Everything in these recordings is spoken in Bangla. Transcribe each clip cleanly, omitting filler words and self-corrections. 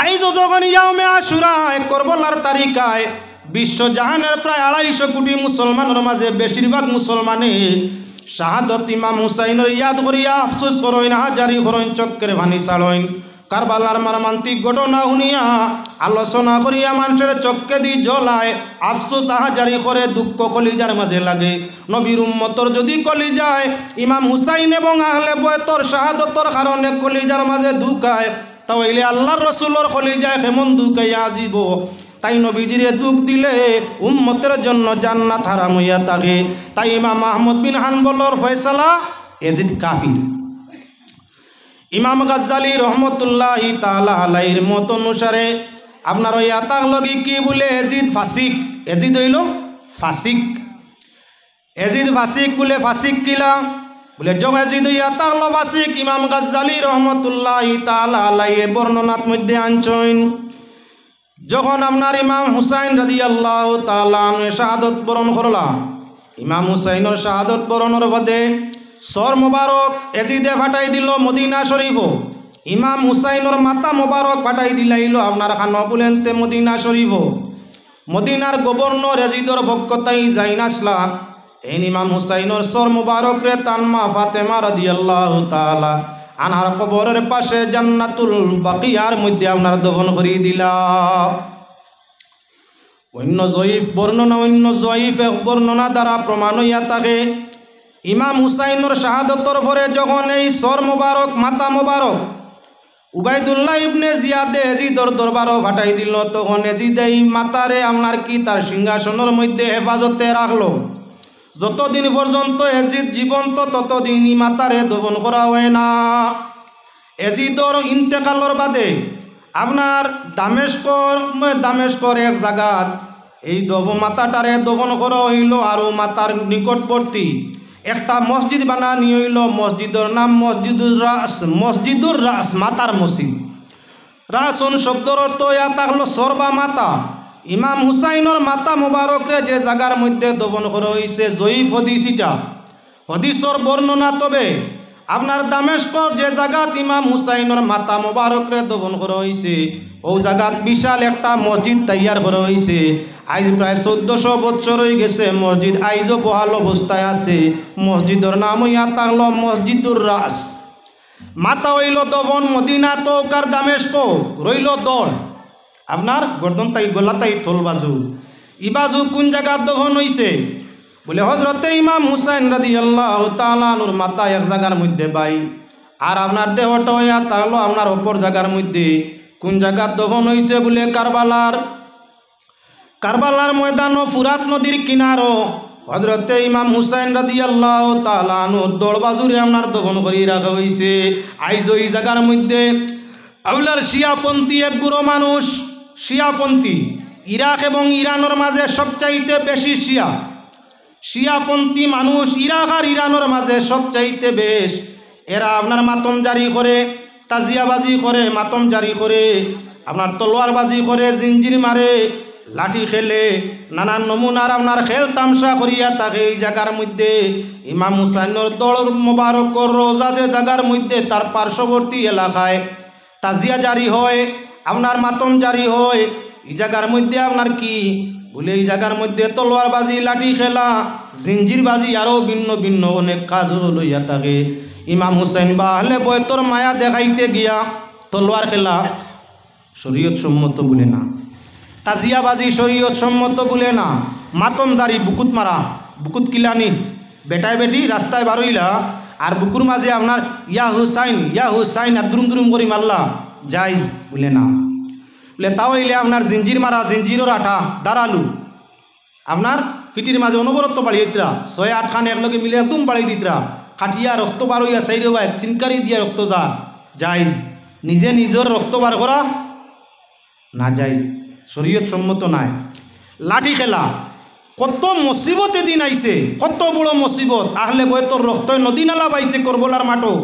আইজ যখন ইয়াউমে আশুরা করবলার তারিখায় বিশ্বজাহানের প্রায় 250 কোটি মুসলমানের মাঝে বেশিরভাগ মুসলমানে শাহাদত ইমাম হুসাইনের ইয়াদ করিয়া আফসোস করইন, হাজারি করইন, চক্করে ভানি ছাড়ইন। কারবালার মর্মান্তিক ঘটনা শুনিয়া আলোচনা করিয়া মানুষের চক্কে দি জ্বলায়, আফসোস আহাজারি করে, দুঃখ কলিজার মাঝে লাগে। নবীর উম্মতর যদি কলিজায় ইমাম হুসাইন এবং আহলে বয়তর শাহাদতর কারণে কলিজার মাঝে দুঃখায়, তাহলে আল্লাহর রসুলের কলিজায় কেমন দুঃখাইয়া আসিব। তাই নবীজিরে দুঃখ দিলে উম্মতের জন্য জান্নাত হারাম হইয়া থাকে। তাই ইমাম আহমদ বিন হানবলর ফয়সালা এজিদ কাফির। ইমাম গাজ্জালি রহমতুল্লাহি তাআলা আলাইহির মত অনুসারে আপনার ওই আতাক লগি কি বলে এজিদ ফাসিক, এজিদ হইল ফাসিক। এজিদ ফাসিক বলে ফাসিক কিলা বলে জগ এজিদ আতাক ল ফাসিক। ইমাম গাজ্জালি রহমতুল্লাহি তাআলা আলাইহি বর্ণনাত মধ্যে আনছেন, যখন আপনার ইমাম হুসাইন রাদিয়াল্লাহু তাআলা আনহু শাহাদত বরণ করলা, ইমাম হুসাইনের শাহাদত বরণের বাদে সর মোবারক এজিদে ফাটাই দিল মদিনা শরীফ। ইমাম হুসাইনের মাতা মোবারক ফাটাই দিলাইল আপনার খান বলেনতে মদিনা শরীফ। মদিনার গভর্নর এজিদর ভক্কতাই যাইনাসলা এই ইমাম হুসাইনের সর মোবারক রে তানমা ফাতেমা রাদিয়াল্লাহু তাআলা আনহার কবরের পাশে জান্নাতুল বাকিয়ার মধ্যে আপনার দফন করিয়ে দিলা। অন্য জয়ীফ বর্ণনা দ্বারা প্রমাণ হইয়া থাকে ইমাম হুসাইনের শাহাদতর পরে যখন এই সর মোবারক মাতা মোবারক উবাইদুল্লাহ ইবনে জিয়াদে এজিদর দরবারও ফাটাই দিল, তখন এজিদ এই মাতারে আপনার কি তার সিংহাসনের মধ্যে হেফাজতে রাখলো। যতদিন পর্যন্ত এজিদ জীবন্ত ততদিন মাতারে দফন করা হয় না। এজিদর ইন্তেকালর বাদে আপনার দামেস্কর এক জায়গাত এই মাতাটারে দফন করা হইল, আর মাতার নিকটবর্তী একটা মসজিদ বানানি হইল। মসজিদের নাম মসজিদুর রাস, মাতার মসজিদ। রাসুন শব্দর অর্থ ইয়া থাকলো সরবা মাতা। ইমাম হুসাইনের মাতা মোবারকরে যে জায়গার মধ্যে দফন করা হয়েছে জয়ীফ হদিস, এটা হদিসর বর্ণনা। তবে আপনার দামেস্কর যে জায়গাত ইমাম হুসাইনের মাতা মোবারকরে দফন করা হয়েছে ও জায়গাত বিশাল একটা মসজিদ তৈয়ার করা হয়েছে। আজ প্রায় 1400 বছর হয়ে গেছে মসজিদ আইজও বহাল অবস্থায় আছে। মসজিদের নাম ইয়া থাকলো মসজিদুর রাস। মাতা হইল দফন মদিনা, তৌকার দামেস্ক রইল দর আপনার গর্দন তাই গলা তাই থল বাজু। ইবাজু কোন জায়গার দফন হইছে বলে হজরতে ইমাম হুসাইন রাদিয়াল্লাহু তাআলা আনহুর মাতা এক জায়গার মধ্যে বাই, আর আপনার দেহটা হইয়া তাহলো আপনার অপর জায়গার মধ্যে। কোন জায়গার দফন হইছে বলে কারবালার ময়দান ও ফুরাত নদীর কিনারও হজরতে ইমাম হুসাইন রাদিয়াল্লাহু তাআলা আনহুর দরবাজুরে আপনার দফন করি রাখা হয়েছে। আইজ ওই জায়গার মধ্যে আউলার শিয়াপন্থী এক গুরু মানুষ, শিয়াপন্থী ইরাক এবং ইরানের মাঝে সবচাইতে বেশি শিয়াপন্থী মানুষ ইরাক আর ইরানের মাঝে সবচাইতে বেশ। এরা আপনার মাতম জারি করে, তাজিয়াবাজি করে, মাতম জারি করে, আপনার তলোয়ারবাজি করে, জিঞ্জির মারে, লাঠি খেলে, নানান নমুনার আপনার খেল তামসা করিয়া থাকে। এই জায়গার মধ্যে ইমাম হুসাইনের দল মোবারকর রোজা যে জায়গার মধ্যে তার পার্শ্ববর্তী এলাকায় তাজিয়া জারি হয়, আপনার মাতম জারি হয়। এই জায়গার মধ্যে আপনার কি বলে এই জায়গার মধ্যে তলোয়ারবাজি, লাঠি খেলা, জিঞ্জিরবাজি আরও ভিন্ন ভিন্ন অনেক কাজ লইয়া থাকে। ইমাম হুসাইন বা আহলে বয়তর মায়া দেখাইতে গিয়া তলোয়ার খেলা শরীয়ত সম্মত বলে না, তাজিয়াবাজি শরীয়ত সম্মত বলে না, মাতম জারি বুকুত মারা, বুকুত কিলানি বেটায় বেটি রাস্তায় বারইলা আর বুকুর মাঝে আপনার ইয়া হুসাইন আর দুরুম দুরুম করি মারলা যাইজ বলে না। বলে তাও হইলে আপনার জিঞ্জির মারা, জিঞ্জিরর আঠা দাঁড়ালু আপনার ফিটির মাঝে অনবরত বাড়িয়েতরা 6-8 খান একলগে মিলে একদম বাড়িয়ে দিতরা, কাটিয়া রক্ত বার হইয়া সাইরে বাই সিনকারি দিয়া রক্ত যার যাইজ। নিজে নিজের রক্ত বার করা না যাইজ, শরীয়ত সম্মত নাই। লাঠি খেলা কত মুসিবতে দিন আইছে, কত বড় মুসিবত। আহলে বয়তর রক্ত নদী নালা বাইছে করবলার মাঠো,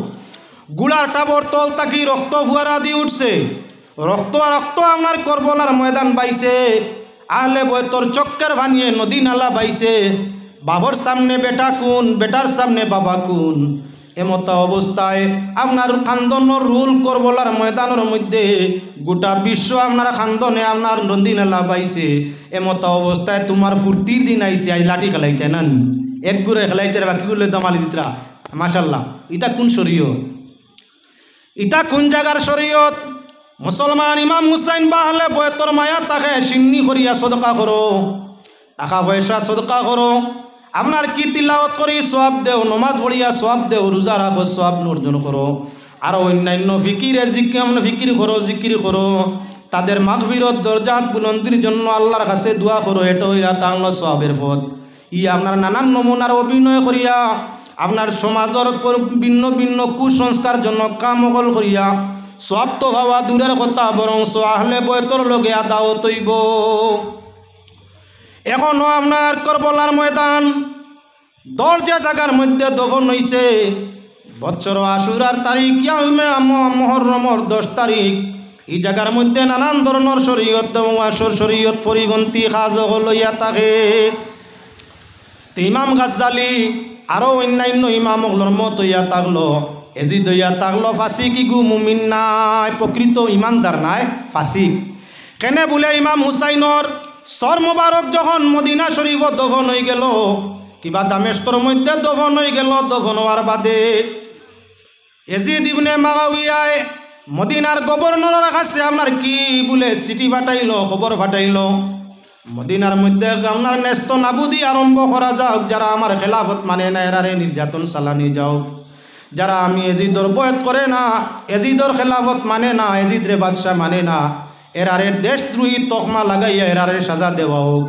গুলার টাবর তল তাকি রক্ত ফুয়ারা দিয়ে উঠছে, রক্ত আপনার করবলার ময়দান বাইছে। আহলে বয়তর চক্কর ভানিয়ে নদী নালা বাইছে। বাবর সামনে বেটা কুন, বেটার সামনে বাবা কুন। এমত অবস্থায় আপনার খান্দনের রুল করবলার ময়দানের মধ্যে গোটা বিশ্ব আপনার খান্দনে আপনার রন্দিনে লাভ আইছে। এমত অবস্থায় তোমার ফুর্তির দিন আইছে, আই লাঠি খেলাইতে না এক গুড়ে খেলাইতে বাকিগুলো দামালি দিতরা। মাশাল্লাহ, এটা কোন শরীয়ত? এটা কোন জায়গার শরীয়ত? মুসলমান ইমাম হুসাইন বাহলে বয়তর মায়া তাকে সিন্নি করিয়া সদকা করো, টাকা পয়সা সদকা করো, আপনার কি তিলাওয়াত করি সওয়াব দেও, নমাজ পড়িয়া সওয়াব দেও, রোজা রাখো সওয়াব অর্জন করো, আর অন্যান্য ফিকিরে ফিকির করো, জিকির করো, তাদের মাগফিরত দরজাত বুলন্দির জন্য আল্লাহর কাছে দোয়া করো। এটা হইয়া তাহলে সওয়াবের পথ। আপনার নানান নমুনার অভিনয় করিয়া আপনার সমাজের ভিন্ন ভিন্ন কুসংস্কার জন্য কামকল করিয়া সব তো ভাবা দূরের কথা, বরং আহলে বয়তর লগে আদাওত হইব। এখনো আপনার করবলার ময়দান দরজা জায়গার মধ্যে দফন হইছে। বছর আশুরার তারিখ মহরমর 10 তারিখ এই জায়গার মধ্যে নানান ধরনের শরীয়ত এবং আসর শরীয়ত পরিগন্তি কাজ লইয়া থাকে। ইমাম গাজ্জালি আরও অন্যান্য ইমামগুলোর মত হইয়া থাকলো, এজিদ হইয়া থাকলো ফাসিক ইগু মুমিন নাই, প্রকৃত ইমানদার নাই, ফাসিক। কেনে বলে ইমাম হুসাইনর সর মোবারক যখন মদিনা শরীফ দফন হয়ে গেল, কিবা দামেস্কর মধ্যে দফন হয়ে গেল, দফন হওয়ার বাদে এজিদ ইবনে মুআবিয়ায় মদিনার গভর্নরের কাছে আপনার কি বলে চিঠি পাঠাইল, খবর পাঠাইল, মদিনার মধ্যে আপনার নেস্ত নাবুদি আরম্ভ করা যাও, যারা আমার খেলাফত মানে না এরারে নির্যাতন চালানি যাও, যারা আমি এজিদর বয়ত করে না, এজিদর খেলাফত মানে না, এজিদরে বাদশাহ মানে না, এরারে দেশদ্রোহী তকমা লাগাইয়া এরারে সাজা দেওয়া হোক,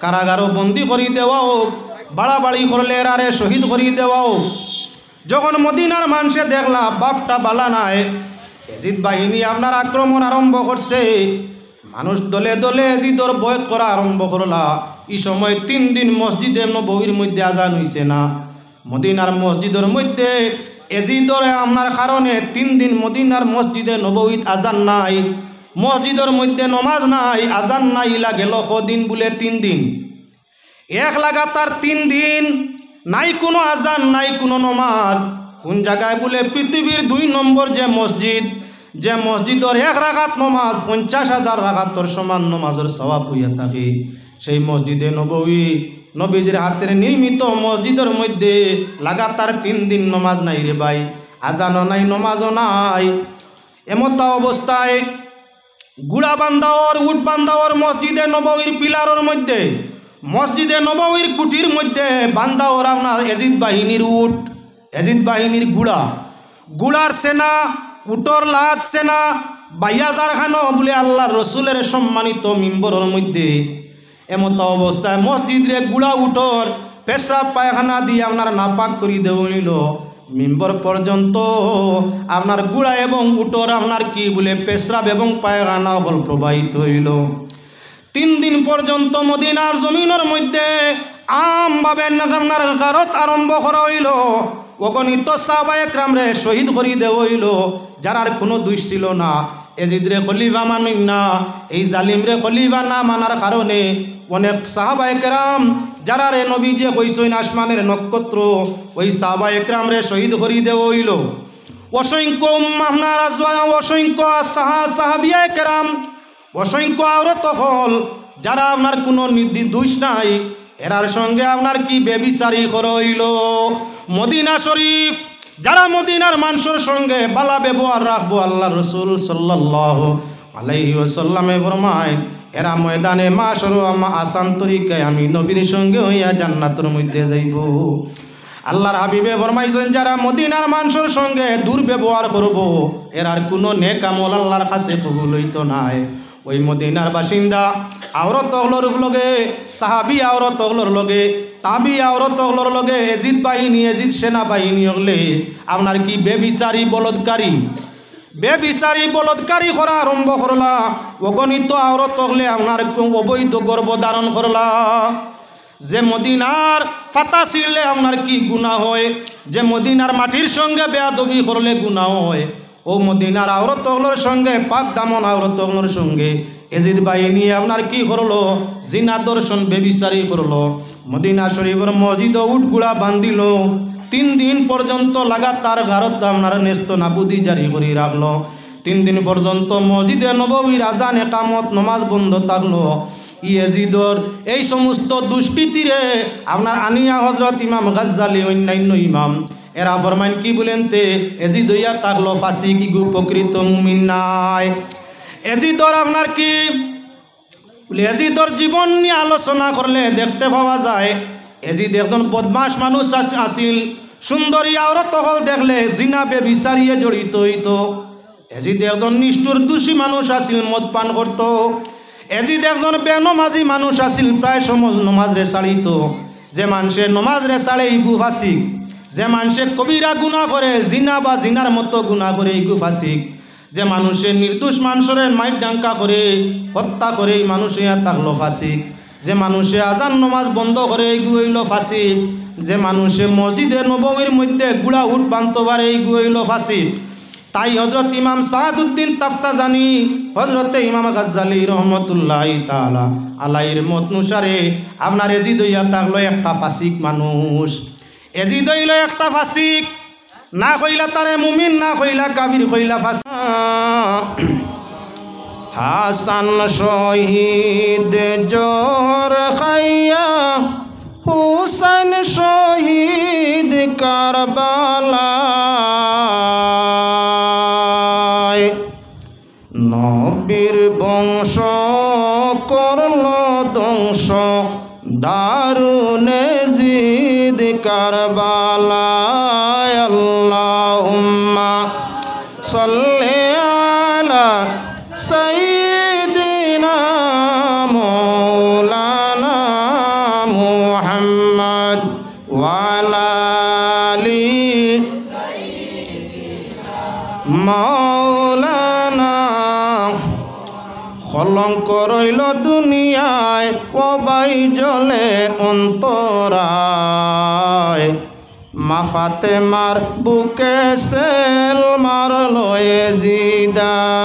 কারাগারও বন্দি করি দেওয়া হোক, বাড়াবাড়ি করলে এরারে শহীদ করি দেওয়া হোক। যখন মদিনার মানুষে দেখলা বাপটা বালা নাই, এজিদ বাহিনী আপনার আক্রমণ আরম্ভ করছে, মানুষ দলে দলে এজিদর বয়ত করা আরম্ভ করলা। এই সময় 3 দিন মসজিদে নববীর মধ্যে আজান হইছে না। মদিনার মসজিদের মধ্যে এজিদর আপনার কারণে 3 দিন মদিনার মসজিদে নববীত আজান নাই, মসজিদের মধ্যে নমাজ নাই, আজান নাই, গেল দিন বলে 3 দিন এক লাগাতার 3 দিন নাই কোনো আজান, নাই কোনো নমাজ। কোন জায়গায় বলে পৃথিবীর 2 নম্বর যে মসজিদ, যে মসজিদের 1 রাকাত নমাজ 50,000 রাকাতর সমান নমাজের সওয়াব হইয়া থাকে, সেই মসজিদে নববী নবীজির হাতের নির্মিত মসজিদের মধ্যে লাগাতার 3 দিন নমাজ নাই রে ভাই, আজানও নাই, নমাজও নাই। এমত অবস্থায় গুড়া বান্দাওর উট বান্দাওর মসজিদে নববীর পিলারের মধ্যে, মসজিদে নববীর কুটির মধ্যে বান্দাওর আপনার এজিদ বাহিনীর উট, এজিদ বাহিনীর গুড়ার সেনা, উটর লাত সেনা, 22,000 খানো বলে আল্লাহর রসুলের সম্মানিত মিম্বরের মধ্যে। এমত অবস্থায় মসজিদরে গুড়া উটর পেশরাব পায়খানা দিয়ে আপনার নাপাক করি দেওয়া হইল। মিম্বর পর্যন্ত আপনার গুড়া এবং উটর আপনার কি বলে পেশরাব এবং পায়খানা হল প্রবাহিত হইল। 3 দিন পর্যন্ত মদিনার জমিনের মধ্যে আমভাবে আপনার গারত আরম্ভ করা হইল। অগণিত সাহাবায়ে কেরামরে শহীদ করি দেওয়া হইল, যারার কোনো দোষ ছিল না। এজিদরে খলিফা মানেন না, এই জালিমরে খলিফা না মানার কারণে অনেক সাহাবায়ে কেরাম যারা রে নবী যে কইছেন আসমানের নক্ষত্র, ওই সাহাবায়ে কেরামরে শহীদ করি দেওয়া হইল। অসংখ্য আপনার অসংখ্য সাহাবিয়ায়ে কেরাম, অসংখ্য আওরত হল যারা আপনার কোনো দোষ নাই, এরার সঙ্গে আপনার কি বেবিচারি করা হইল। মদিনা শরীফ যারা মদিনার মানুষের সঙ্গে বালা ব্যবহার রাখবো, আল্লাহ রসুল সাল্লাল্লাহু আলাইহি ওয়াসাল্লামে ফরমায় এরা ময়দানে মাশর আসান তরিকায় আমি নবীর সঙ্গে হইয়া জান্নাতের মধ্যে যাইব। আল্লাহর হাবিবে ফরমাইছেন যারা মদিনার মানুষের সঙ্গে দুর্ব্যবহার করব, এরার কোনো নেক আমল আল্লাহর কাছে কবুল হইতো নাই। ওই মদিনার বাসিন্দা আওরত হলর লগে, সাহাবি আওরত হলর লগে, তাবি আওরত হলর লগে এজিদ বাহিনী, এজিদ সেনাবাহিনী হলে আপনার কি বেবিচারি বলৎকারী করা আরম্ভ করলা। অগণিত আওরত হলে আপনার অবৈধ গর্ভ ধারণ করলা। যে মদিনার ফাতা ছিঁড়লে আপনার কি গুনাহ হয়, যে মদিনার মাটির সঙ্গে বেয়াদবি করলে গুনাহ হয়, ও মদিনার আওরতগুলোর সঙ্গে পাক দামন আওরতগুলোর সঙ্গে এজিদ বাহিনী আপনার কি করলো, জিনা দর্শন বেবিচারি করলো। মদিনা শরীফের মসজিদ উটগুলা বান্ধিল, 3 দিন পর্যন্ত লাগাতার ঘারত আপনার নেস্ত নাবুদি জারি করে রাখলো। 3 দিন পর্যন্ত মসজিদে নববীর আজান একামত নমাজ বন্ধ থাকলো। ইয়াজিদর এই সমস্ত দুষ্কৃতিরে আপনার আনিয়া হজরত ইমাম গাজ্জালি অন্যান্য ইমাম এরা ফরমান কি বলেন তে এজিদ হইয়া থাকলো ফাঁসি কি গু প্রকৃত মুমিন নাই। এজিদর আপনার কি এজিদর জীবন নিয়ে আলোচনা করলে দেখতে পাওয়া যায় এজিদ একজন বদমাশ মানুষ আসিল। সুন্দরী আওরত হল দেখলে জিনাবে বিচারিয়ে জড়িত হইত। এজিদ একজন নিষ্ঠুর দোষী মানুষ আসিল, মদ পান করত। এজিদ একজন বেনমাজি মানুষ আসিল, প্রায় সময় নমাজরে ছাড়িত। যে মানুষে নমাজরে ছাড়ে ইগু ফাঁসিক, যে মানুষে কবিরা গুণা করে জিনা বা জিনার মতো গুণা করে ইগু ফাঁসিক, যে মানুষে নির্দোষ মানুষের মাইট ডাঙ্কা করে হত্যা করে এই মানুষে থাকলো ফাঁসিক, যে মানুষে আজান নমাজ বন্ধ করে ইগু হইল ফাঁসিক, যে মানুষে মসজিদে নববীর মধ্যে গুড়া উঠ বানতে পারে ইগু হইল ফাঁসিক। তাই হজরত ইমাম সাহাদুদ্দিন তাফতাজানি হজরতে ইমাম গাজ্জালি রহমতুল্লাহ তাআলা আলাইহির মত অনুসারে আপনার এজিদ হইয়া থাকলো একটা ফাসিক মানুষ। এজিদ হইল একটা ফাসিক, না কইলা তারে মুমিন, না কইলা কাফির, কইলা ফাসিক। হাসান শহীদ জোহর খাইয়া, হুসাইন শহীদ কারবালা, নবীর বংশ করল ধ্বংস দারুন জিদ কারবালায়। আল্লাহুম্মা সাল্লি আলা সাইয়্যিদিনা মাওলানা মুহাম্মদ ওয়া আলা আলি মাওলানা। কলঙ্ক রইল দুনিয়ায়, ওবাই জলে অন্তরায়, মা ফাতেমার বুকে সেল মারলো এজিদায়।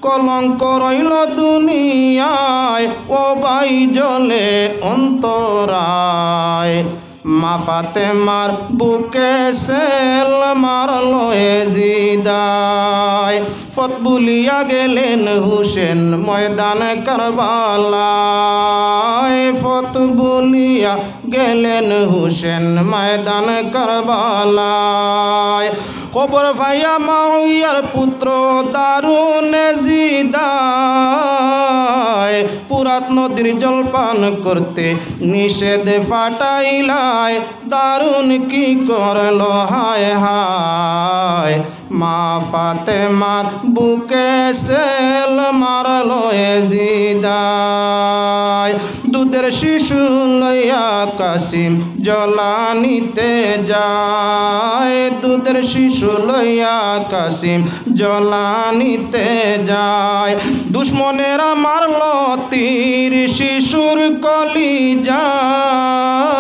কলঙ্ক রইল দুনিয়ায়, ওবাই জলে অন্তরায়, মা ফাতেমার বুকে সেল মারলো এজিদায়। ফত বুলিয়া গেলেন হুসেন ময়দান কারবালায়, ফত বুলিয়া গেলেন হুসেন ময়দান কারবালায়। খবর ভাইয়া মাওয়ার পুত্র দারুন এজিদায়, পুরাত নদীর জলপান করতে নিষেধ ফাটাইলায়, দারুন কি করলো হায় হায়, মা ফাতেমার বুকে সেল মারলো এজিদায়। দুধের শিশু লইয়া কাসিম জলানিতে যায়, দুধের শিশু লইয়া কাসিম জলানিতে যায়। দুশ্মনেরা মারলো তীর শিশুর কলি যায়,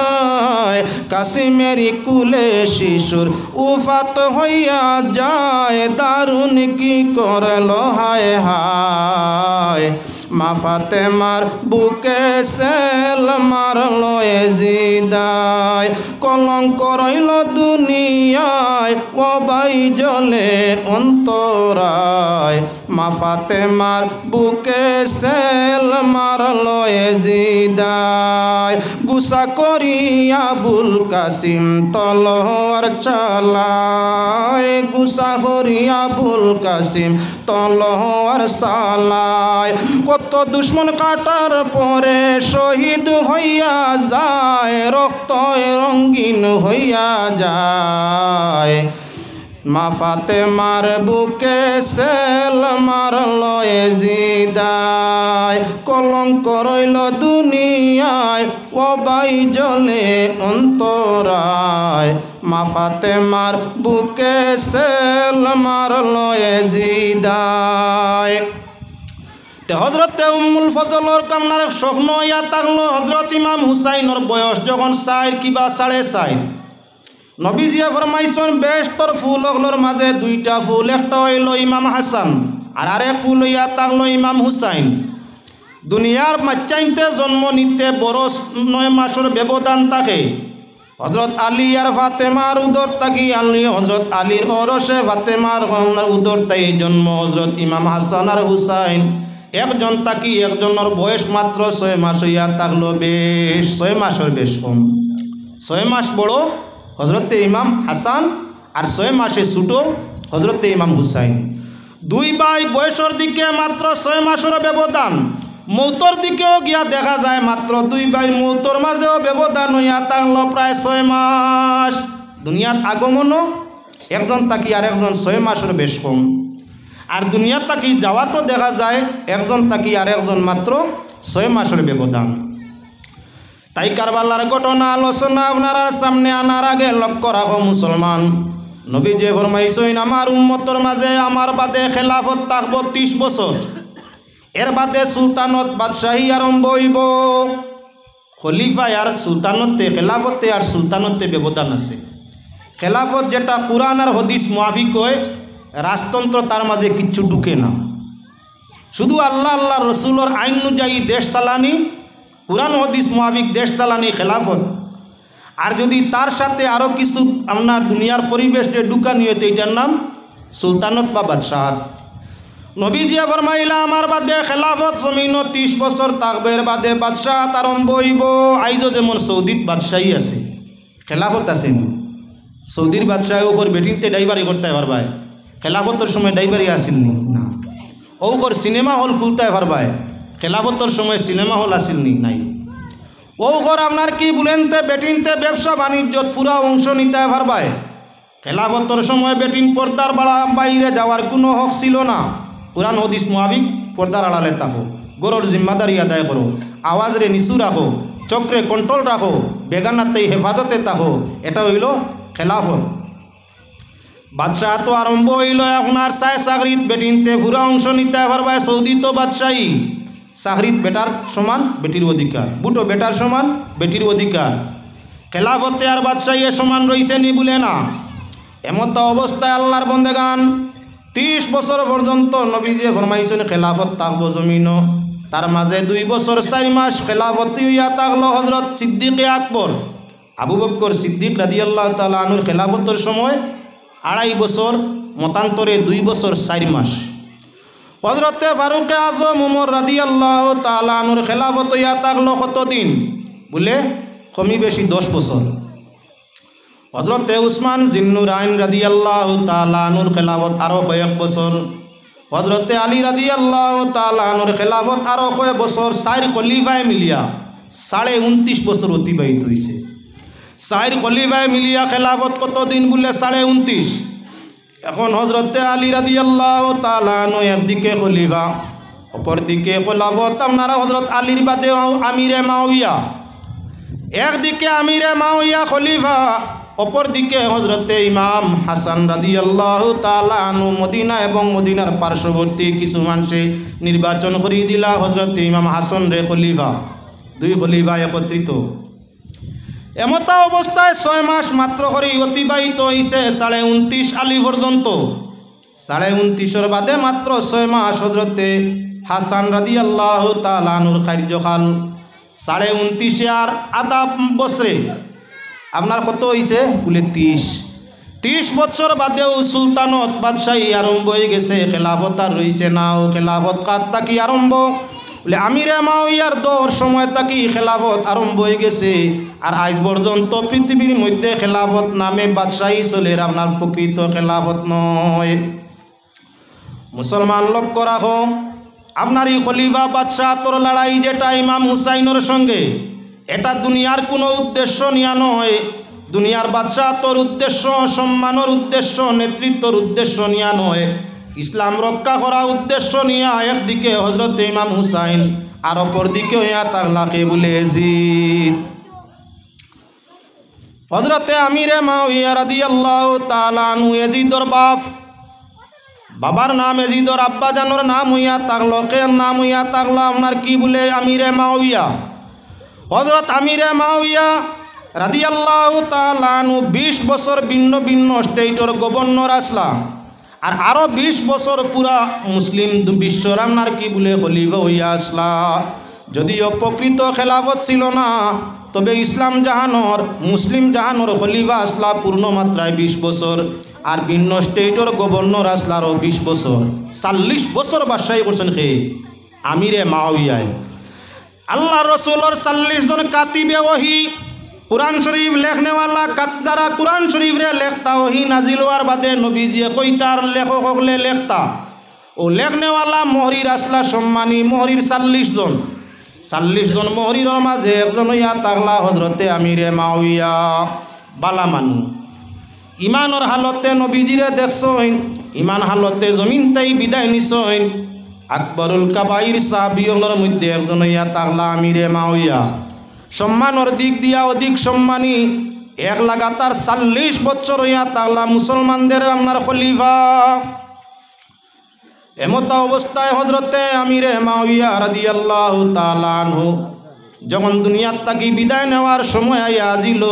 কাসিমেরি কুলে শিশুর উফাত হইয়া যায়, দারুন কি করলো হায় হায়, মা ফাতেমার বুকে সেল মারলো এজিদায়। কলঙ্ক রইল দুনিয়ায়, ওবাই জলে অন্তরায়, মা ফাতেমার বুকে সেল মারলো এজিদায়। গুসা করিয়া আবুল কাসিম তলোয়ার চালায়, গুসা করিয়া আবুল কাসিম তলোয়ার চালায়। কত দুশ্মন কাটার পরে শহীদ হইয়া যায়, রক্ত রঙ্গিন হইয়া যায়, মা ফাতেমার বুকে সেল মারলো এজিদায়। কলঙ্ক রইল দুনিয়ায়, ওবাই জলে অন্তরায়, মা ফাতেমার বুকে সেল মারলো এজিদায়। হজরতে উম্মুল ফজলর কামনার স্বপ্ন ইয়া থাকলো হজরত ইমাম হুসাইনের বয়স যখন 4 কিবা 4.5, নবীজিয়া ফরমাইছেন বেশতর ফুল ওগুলোর মাঝে 2টা ফুল, একটা হইল ইমাম হাসান আর আরেক ফুল ইয়া থাকলো ইমাম হুসাইন। দুনিয়ার বাচ্চাইতে জন্ম নিতে বড় 9 মাসের ব্যবধান থাকে। হজরত আলী আর ফাতেমার উদর তাকি আলী হজরত আলীর ওরসে ফাতেমার উদর তাই জন্ম হজরত ইমাম হাসান আর হুসাইন একজন তাকি একজনের বয়স মাত্র 6 মাস হইয়া থাকলো বেশ 6 মাসের বেশ কম 6 মাস বড় হজরতে ইমাম হাসান আর 6 মাসে ছোটো হজরতে ইমাম হুসাইন। দুই ভাই বয়সের দিকে মাত্র 6 মাসের ব্যবধান, মৌতর দিকেও গিয়া দেখা যায় মাত্র দুই ভাই মৌতর মাঝেও ব্যবধান হইয়া থাকলো প্রায় 6 মাস। দুনিয়ার আগমনও একজন তাকি আর একজন 6 মাসের বেশ কম, আর দুনিয়ার তাকি যাওয়া তো দেখা যায় একজন তাকি আর একজন মাত্র 6 মাসের ব্যবধান। তাই কারবালার ঘটনা আলোচনা আপনারা সামনে আনার আগে লক্ষ্য রাখো মুসলমান, নবী যে ফরমাইছেন আমার উম্মতর মাঝে আমার বাদে খেলাফত থাকব 30 বছর, এর বাদে সুলতানত বাদশাহী আরম্ভ হইব। খলিফা আর সুলতানতে খেলাফতে আর সুলতানতে ব্যবধান আছে। খেলাফত যেটা কুরআন আর হাদিস মুআফিক হয়, রাজতন্ত্র তার মাঝে কিচ্ছু ঢুকে না, শুধু আল্লাহ আল্লাহ রসুলের আইন অনুযায়ী দেশ চালানি, কুরআন হাদিস মুআফিক দেশ চালানি খেলাফত। আর যদি তার সাথে আরও কিছু আপনার দুনিয়ার পরিবেশে ঢুকানি হইতে এটার নাম সুলতানত বা বাদশাহত। নবী যে ফরমাইলা আমার বাদে খেলাফত জমিন 30 বছর থাকবে, এর বাদে বাদশাহত আরম্ভ হইব। আইজও যেমন সৌদিত বাদশাহী আছে, খেলাফত আছে না, সৌদির বাদশাহ ওপর বেটিনতে ড্রাইভারি করতে পারবায়, খেলাফতের সময় ড্রাইভারি আসেননি না। ওপর সিনেমা হল খুলতে পারবায়, খেলাফতের সময় সিনেমা হল আসেননি নাই। ওপর আপনার কি বলেনতে বেটিনতে ব্যবসা বাণিজ্য পুরা অংশ নিতে পারবায়, খেলাফতের সময় বেটিন পর্দার বাইরে যাওয়ার কোনো হক ছিল না। কুরআন হাদিস মুআফিক পর্দার আড়ালে থাকো, গরুর জিম্মাদারি আদায় করো, আওয়াজরে নিচু রাখো, চক্রে কন্ট্রোল রাখো, বেগানাতেই হেফাজতে থাকো, এটা হইল খেলাফত। বাদশাহ তো আরম্ভ হইল আপনার চাকরিত বেটিনতে পুরা অংশ নিতে পারবায়। সৌদি তো বাদশাহী, চাকরিত বেটার সমান বেটির অধিকার, বুটো বেটার সমান বেটির অধিকার। খেলাফতে আর বাদশাহী সমান রয়েছে নি বলে না। এমত অবস্থায় আল্লাহর বন্দেগান 30 বছর পর্যন্ত নবী যে ফরমাইছেন খেলাফত থাকবো জমিন, তার মাঝে 2 বছর 4 মাস খেলাফত হইয়া থাকলো হজরত সিদ্দিকে আকবর আবু বকর সিদ্দিক রাদিয়াল্লাহু তাআলা আনহুর খেলাফতের সময় 2.5 বছর, মতান্তরে 2 বছর 4 মাস। হজরতে ফারুকে আজম উমর রাদিয়াল্লাহু তাআলা আনহুর খেলাফত হইয়া থাকলো কতদিন বলে কমি বেশি 10 বছর। হজরতে উসমান জিন্নুরাইন রাদিয়াল্লাহু তাআলা আনহুর খেলাফত আরও কয়েক বছর। হজরতে আলী রাদিয়াল্লাহু তাআলা আনহুর খেলাফত আরও কয়েক বছর। 4 খলিফায় মিলিয়া 29.5 বছর অতিবাহিত হয়েছে। 4 খলিফায় মিলিয়া খেলাফত কতদিন বলে 29.5। এখন হজরতে আলী রাদিয়াল্লাহু তাআলা আনহু একদিকে খলিফা, অপরদিকে খেলাফত আপনারা হজরত আলীর বাদে আমিরে মাউইয়া, একদিকে আমিরে মাউইয়া খলিফা, অপরদিকে হজরতে ইমাম হাসান রাদিয়াল্লাহু তাআলা আনহু। মদিনা এবং মদিনার পার্শ্ববর্তী কিছু মানুষে নির্বাচন করিয়ে দিলা হজরতে ইমাম হাসান রে খলিফা। 2 খলিফা একত্রিত। এমতা অবস্থায় 6 মাস মাত্র করে অতিবাহিত হয়েছে 29.5 আলী পর্যন্ত। 29.5-এর বাদে মাত্র 6 মাস হজরতে হাসান রাদিয়াল্লাহু তাআলা আনহুর কার্যকাল। 29.5 আর আধা বছরে আপনার কত হয়েছে বলে 30 বছর বাদেও সুলতানত বাদশাহী আরম্ভ হয়ে গেছে, খেলাফত আর রয়েছে না। ও খেলাফত কার তাকি আরম্ভ বলে আমিরে মাউইয়ার দৌর সময় তাকি খেলাফত আরম্ভ হয়ে গেছে। আর আজ পর্যন্ত পৃথিবীর মধ্যে খেলাফত নামে বাদশাহী চলে, আপনার প্রকৃত খেলাফত নয়। মুসলমান লক্ষ্য রাখো, আপনার এই খলিফা বাদশাহ তোর লড়াই যেটা ইমাম হুসাইনের সঙ্গে, এটা দুনিয়ার কোনো উদ্দেশ্য নিয়া নয়। দুনিয়ার বাদশাহ তোর উদ্দেশ্য সম্মানের উদ্দেশ্য, নেতৃত্বর উদ্দেশ্য নিয়া নয়, ইসলাম রক্ষা করা উদ্দেশ্য নিয়া। একদিকে হজরত ইমাম হুসাইন আর অপর দিকে হইয়া তাগলাকে বলে এজিদ। হজরতে আমিরে মাউইয়া রাদিয়াল্লাহু তাআলা আনহু এজিদর বাবার নাম এজিদর আব্বা জানোর নাম হইয়া থাকলো, কে নাম হইয়া থাকলো আপনার কি বলে আমিরে মাউইয়া। হজরত আমিরে মাউইয়া রাদিয়াল্লাহু তাআলা আনহু 20 বছর ভিন্ন ভিন্ন স্টেটের গভর্নর আসলা, আর আরও 20 বছর পুরা মুসলিম বিশ্বর আপনার কি বলে খলিফা হইয়া আসলা। যদিও প্রকৃত খেলাফত ছিল না, তবে ইসলাম জাহানোর মুসলিম জাহানোর খলিফা আসলা পূর্ণ মাত্রায় 20 বছর, আর ভিন্ন স্টেটর গভর্নর আসলারও 20 বছর। 40 বছর বাদশাহী করছেন কে? আমিরে মাওয়ায়। আল্লাহ রসুলোর 40 জন কাতিবে ওহি, কুরআন শরীফ লেখনেওয়ালা, যারা কুরআন শরীফ রে লেখতা, ওহি নাজিল হওয়ার বাদে নবীজিয়ে কইতার লেখক হকলে লেখতা, ও লেখনেওয়ালা মোহরির আসলা সম্মানী মোহরির 40 জন। 40 জন মোহরির মাঝে একজন ইয়া তাগলা হজরতে আমিরে মাওয়াইয়া। বালা মানু ইমানর হালতে নবীজিরে দেখছইন, ইমান হালতে জমিনতেই বিদায় নিছইন। আকবরুল কাবাইর সাহাবীগুলোর মধ্যে একজন ইয়া তাগলা আমিরে মাওয়াইয়া। সম্মানের দিক দিয়া অধিক সম্মানী, এক লাগাতার 40 বছর ইয়া তাগলা মুসলমানদের আপনার খলিফা। এমত অবস্থায় হজরতে আমিরে মাওয়াইয়া রাদিয়াল্লাহু তাআলা আনহু যখন দুনিয়ার থাকি বিদায় নেওয়ার সময় আজিল,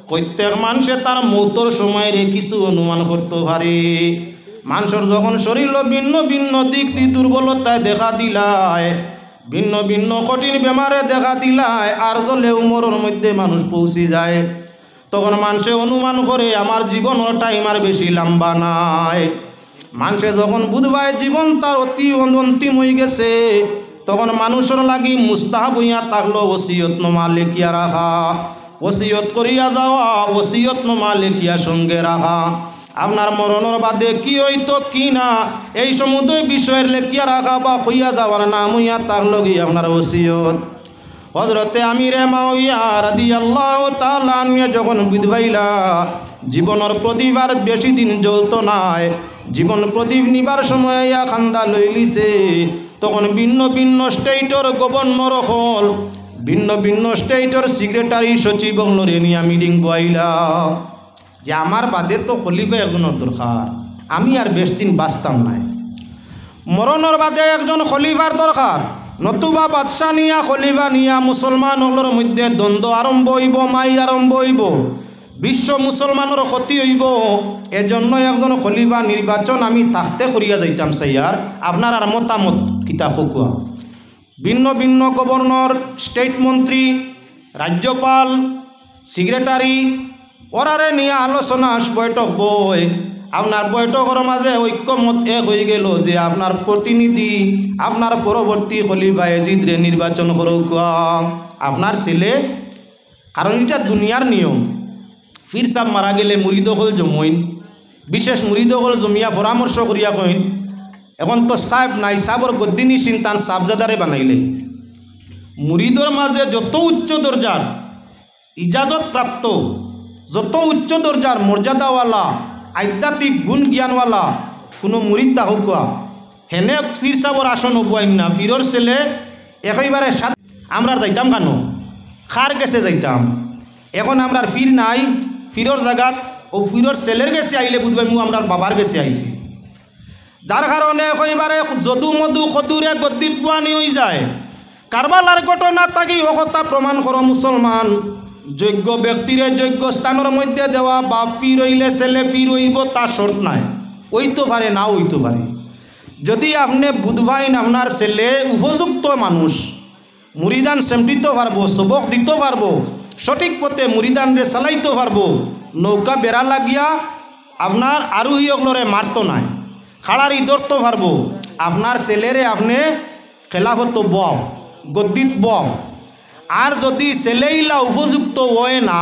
প্রত্যেক মানুষে তার মৌতর সময়ের কিছু অনুমান করতে পারে। মানুষের যখন শরীর ভিন্ন ভিন্ন দিক দিয়ে দুর্বলতায় দেখা দিলায়, ভিন্ন ভিন্ন কঠিন বেমারে দেখা দিলায়, আর জলে উমরের মধ্যে মানুষ পৌঁছে যায়, তখন মানুষে অনুমান করে আমার জীবনের টাইম আর বেশি লম্বা নাই। মানুষে যখন বুধবায় জীবন তার অতি অন্তিম হয়ে গেছে, তখন মানুষের লাগি মুস্তাহাব হইয়া থাকলো ওসিয়তনামা লেখিয়া রাখা, ওসিয়ত করিয়া যাওয়া, ওসিয়তনামা লেখিয়া সঙ্গে রাখা। আপনার মরণের বাদে কি হইতো কি না এই সমুদয় বিষয়ের লেখিয়া রাখা বা হইয়া যাওয়ার নাম হইয়া থাকলো কি আপনার ওসিয়ত। হজরতে আমিরে মাওয়াইয়া রাদিয়াল্লাহু তাআলা আনহু যখন বিধবাইলা, জীবনের প্রদীপ আর বেশি দিন জ্বলতো নাই, জীবন প্রদীপ নিবার সময় ইয়া খান্দা লইলিছে, তখন ভিন্ন ভিন্ন স্টেটর গভর্নর হল, ভিন্ন ভিন্ন স্টেটর সেক্রেটারি সচিব হলরে নিয়ে মিটিং বইলা যে আমার বাদে তো খলিফা একজনের দরকার, আমি আর বেশ দিন বাঁচতাম নাই, মরণের বাদে একজন খলিফার দরকার, নতুবা বাদশাহ নিয়া খলিফা নিয়া মুসলমান হলর মধ্যে দ্বন্দ্ব আরম্ভ হইব, মাই আরম্ভ হইব, বিশ্ব মুসলমানের ক্ষতি হইব। এজন্য একজন খলিফা নির্বাচন আমি থাকতে করিয়া যাইতাম চাইয়ার। আপনার আর মতামত কিতা খোকুয়া? ভিন্ন ভিন্ন গভর্নর, স্টেট মন্ত্রী, রাজ্যপাল, সেক্রেটারি ওরারে নিয়ে আলোচনা বৈঠক বই। আপনার বৈঠকের মাঝে ঐক্যমত এক হয়ে গেল যে আপনার প্রতিনিধি, আপনার পরবর্তী খলিফা ইয়াজিদরে নির্বাচন করুক আপনার ছেলে। কারণ এটা দুনিয়ার নিয়ম, ফির সাহ মারা গেলে মুরিদ হল জমইন, বিশেষ মুরিদ হল জমিয়া পরামর্শ করিয়া কইন এখন তো সাহেব নাই, সাহেবর গদ্দিনী চিন্তান সাবজাদারে বানাইলে। মুরিদর মাঝে যত উচ্চ দরজার ইজাজত প্রাপ্ত, যত উচ্চ দরজার মর্যাদাওয়ালা আধ্যাত্মিক গুণ জ্ঞানওয়ালা কোনো মুরিদ তা হোক, হেনে ফির সাবর আসন হবুয়াইন না, ফিরর ছেলে একেবারে সাথে আমরা যাইতাম কেন, খার গেছে যাইতাম। এখন আমরা ফির নাই, ফিরর জায়গাত ও ফিরর ছেলের গেছে আইলে বুঝবাই মু আমরা বাবার গেছে আইছি, যার কারণে একেবারে যদু মধু খদুরে গদ্দিত বুয়ানি হয়ে যায়। কারবালার ঘটনা থাকি ও কথা প্রমাণ করো মুসলমান, যোগ্য ব্যক্তিরে যোগ্য স্থানের মধ্যে দেওয়া, বাপ পীর হইলে ছেলে পীর হইব তার শর্ত নাই, ওইতো পারে না হইতে পারে। যদি আপনি বুধবাইন আপনার ছেলে উপযুক্ত মানুষ, মুরিদান সেমটিতে পারবো, সবক দিতে পারবো, সঠিক পথে মুরিদানরে চালাইতে পারবো, নৌকা বেড়া লাগিয়া আপনার আরোহী অগলরে মারতো নাই, খাড়ারি ধরতে পারবো, আপনার ছেলেরে আপনি খেলাফত বও, গদ্দিত বও। আর যদি ছেলেইলা উপযুক্ত হয় না,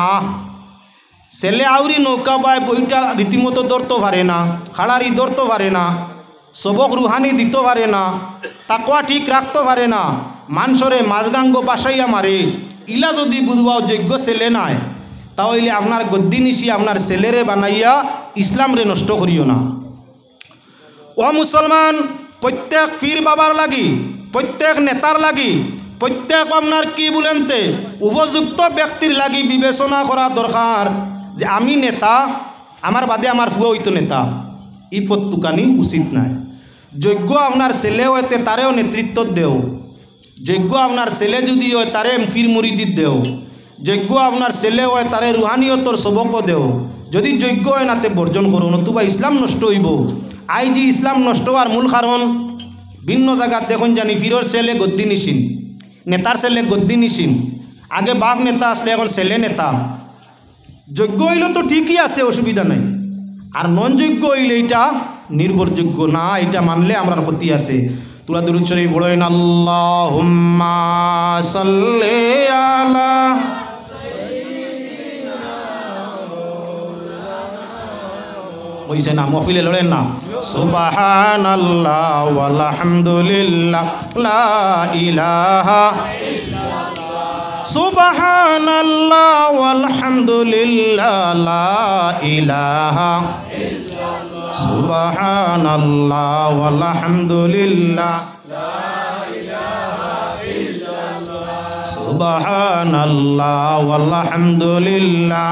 ছেলে আউরি নৌকা বায় বইটা রীতিমতো ধরতে পারে না, খাড়ারি ধরতে পারে না, সবক রুহানি দিতে পারে না, তাকওয়া ঠিক রাখতে পারে না, মানুষরে মাঝগাঙ্গ বাসাইয়া মারে, ইলা যদি বুধবাও যোগ্য ছেলে নাই, তাহলে আপনার গদ্দি নিশি আপনার ছেলেরে বানাইয়া ইসলামরে নষ্ট করিও না। ও মুসলমান, প্রত্যেক পীর বাবার লাগি, প্রত্যেক নেতার লাগি, প্রত্যেক আপনার কি বলেনতে উপযুক্ত ব্যক্তির লাগি বিবেচনা করা দরকার যে আমি নেতা, আমার বাদে আমার ফুয়া হইতো নেতা, ই ফতুকানি উচিত নাই। যোগ্য আপনার ছেলেও এতে তারেও নেতৃত্ব দেও, যোগ্য আপনার ছেলে যদি হয় তারে ফির মুরিদিত দেও, যোগ্য আপনার ছেলে হয় তারে রুহানিয়তর সবকও দেও। যদি যোগ্য হয় নাতে বর্জন করো, নতুবা ইসলাম নষ্ট হইব। আইজি ইসলাম নষ্ট হওয়ার মূল কারণ ভিন্ন জায়গাত দেখুন জানি ফিরর ছেলে গদ্দি নিশিন, নেতার ছেলে গদ্দি নিশিন, আগে বাপ নেতা আসলে এখন ছেলে নেতা। যোগ্য হইলে তো ঠিকই আছে, অসুবিধা নাই। আর নন যোগ্য হইলে এটা নির্ভরযোগ্য না, এটা মানলে আমরা ক্ষতি আছে। তোরা দুরূদ শরীফ পড়েন, আল্লাহুম্মা সাল্লি আলা ওইসে না মহফিলে লড়েন না, সুবহানাল্লাহ ওয়ালহামদুলিল্লাহ লা ইলাহা সুবহানাল্লাহ ওয়ালহামদুলিল্লাহ লা ইলাহা সুবহানাল্লাহ ওয়ালহামদুলিল্লাহ সুবহানাল্লাহ ওয়ালহামদুলিল্লাহ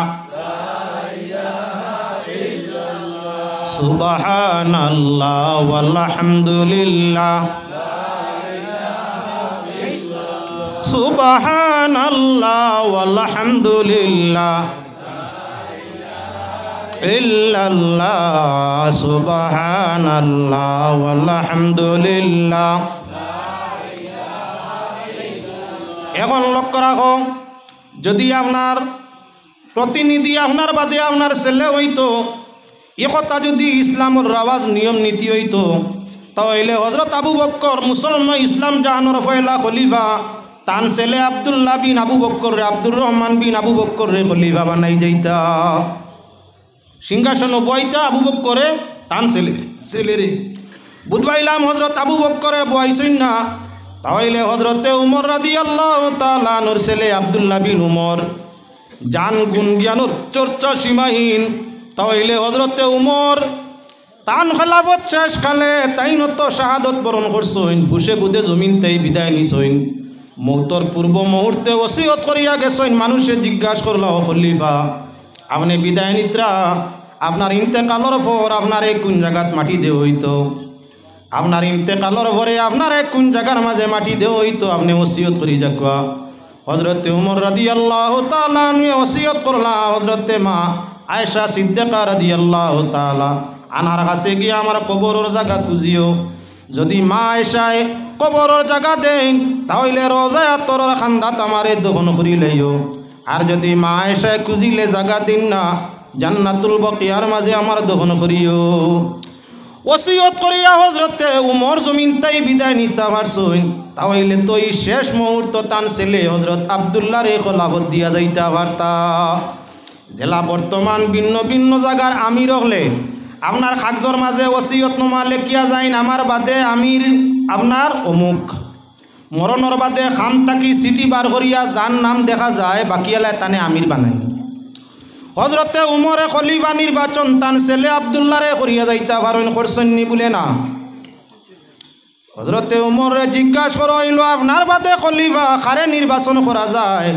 সুবহানাল্লাহ ওয়ালহামদুলিল্লাহ সুবহানাল্লাহ ওয়ালহামদুলিল্লাহ ইল্লাল্লাহ সুবহানাল্লাহ ওয়ালহামদুলিল্লাহ। এখন লক্ষ্য রাখো, যদি আপনার প্রতিনিধি আপনার বাদে আপনার ছেলে হইতো, এ কথা যদি ইসলামের রাওয়াজ নিয়ম নীতি হইতো, তাহলে হযরত আবু বকর মুসলমান ইসলাম জাহানোর পয়লা খলিফা তান ছেলে আব্দুল্লাহ বিন আবু বকর রে আব্দুর রহমান বিন আবু বকর রে খলিফা বানাই যাইতা। সিংহাসন বইতা আবু বকরে তান ছেলে রে বুধবাইলাম হযরত আবু বকরে বয়সইন না, তাহলে হযরতে উমর রাদিয়াল্লাহু তাআলা আনহুর ছেলে আব্দুল্লাহ বিন উমর জান গুণ জ্ঞানের চর্চা সীমাহীন। তাহলে হযরতে উমর তান খেলাফত শেষকালে তাইনত শাহাদত বরণ করছইন, হুশে বুধে জমিন তাই বিদায় নিছইন। মৌতর পূর্ব মুহূর্তে ওসিয়ত করিয়া গেছইন। মানুষে জিজ্ঞাসা করল, ও খলিফা আপনি বিদায় নিত্রা, আপনার ইন্তেকালর পর আপনার কোন জায়গাত মাটি দেওয়া হইতো? আপনার ইন্তেকালর পরে আপনার কোন জায়গার মাঝে মাটি দেওয়া হইতো? আপনি ওসিয়ত করি যাকুয়া। হযরতে উমর রাদিয়াল্লাহু তাআলা আনহু ওসিয়ত করলা হযরতে মা আয়েশা সিদ্দিকা রাদিয়াল্লাহু তাআলা আনার কাছে গিয়ে আমার কবরের জায়গা খুঁজিও। যদি মা আয়েশায় কবরের জায়গা দেন, তাহলে রোজায় তোর খান্দাত আমারে দফন করি লইও। আর যদি মা আয়েশায় খুঁজিলে জায়গা দিন না, জান্নাতুল বাকিয়ার মাঝে আমার দফন করিও। ওসিয়ত করিয়া হযরতে উমর জমিন তাই বিদায় নিতে পারছইন, তাহলে তো এই শেষ মুহূর্ত তান ছেলে হযরত আব্দুল্লাহ রে খলাফত দিয়া যাইতে পারতা। জেলা বর্তমান ভিন্ন ভিন্ন জায়গার আমির হলে আপনার কাগজর মাঝে ওসিয়ত নামা লেখিয়া যাইন, আমার বাদে আমির আপনার অমুক। মরণর বাদে খাম তাকি সিটি বার করিয়া যার নাম দেখা যায়, বাকিয়ালায় তানে আমির বানাই। হযরতে উমরে খলিফা নির্বাচন তান ছেলে আব্দুল্লাহ রে করিয়া যাইতা পারেন, করছেননি বলে না। হযরতে উমরে জিজ্ঞাসা করা হইল, আপনার বাদে খলিফা কারে নির্বাচন করা যায়?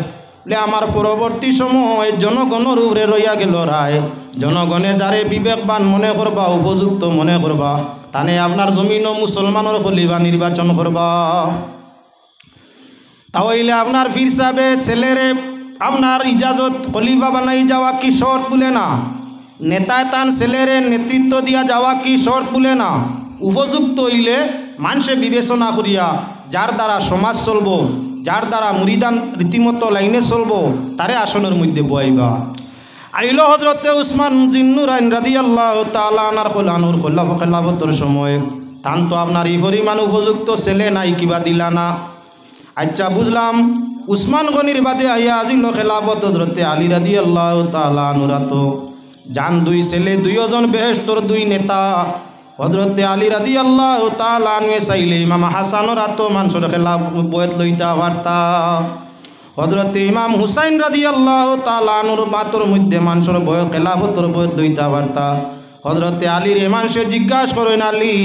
বলে আমার পরবর্তী সময় জনগণের উপরে রইয়া গেল রায়। জনগণে যারে বিবেকবান মনে করবা, উপযুক্ত মনে করবা, তানে আপনার জমিন ও মুসলমানের খলিফা নির্বাচন করবা। তাহলে আপনার পীর সাহেবে ছেলেরে আপনার ইজাজত খলিফা বানাই যাওয়া কি শর্ত বলে না? নেতায় তান ছেলেরে নেতৃত্ব দিয়া যাওয়া কি শর্ত বলে না? উপযুক্ত হইলে মানুষে বিবেচনা করিয়া যার দ্বারা সমাজ চলব, যার দ্বারা মুরিদান রীতিমতো লাইনে চলব, তারে আসনের মধ্যে বয়াইবা। আইল হযরতে উসমান জিন্নুরাইন রাদিয়াল্লাহু তাআলা আনহুর খেলাফতের সময় তান তো আপনার এই পরিমাণ উপযুক্ত ছেলে নাই, কিবা দিলা না? আচ্ছা বুঝলাম, উসমান গনির বাদে আইয়া আজিল খেলাফত হযরতে আলী রাদিয়াল্লাহু তাআলা আনহুরা তো জান দুই ছেলে, দুইজন বেহেশতর দুই নেতা। হযরতে আলী রাদিয়াল্লাহু তাআলা আনহু চাইলে ইমাম হাসানের আতো মানুষের খেলাফ বয়ত লইতা পারতা। হযরতে ইমাম হুসাইন রাদিয়াল্লাহু তাআলা আনহুর বাতর মধ্যে মানুষের বয় খেলাফতর বয়ত লইতা পারতা। হযরতে আলীর মানুষে জিজ্ঞাসা করেন, আলী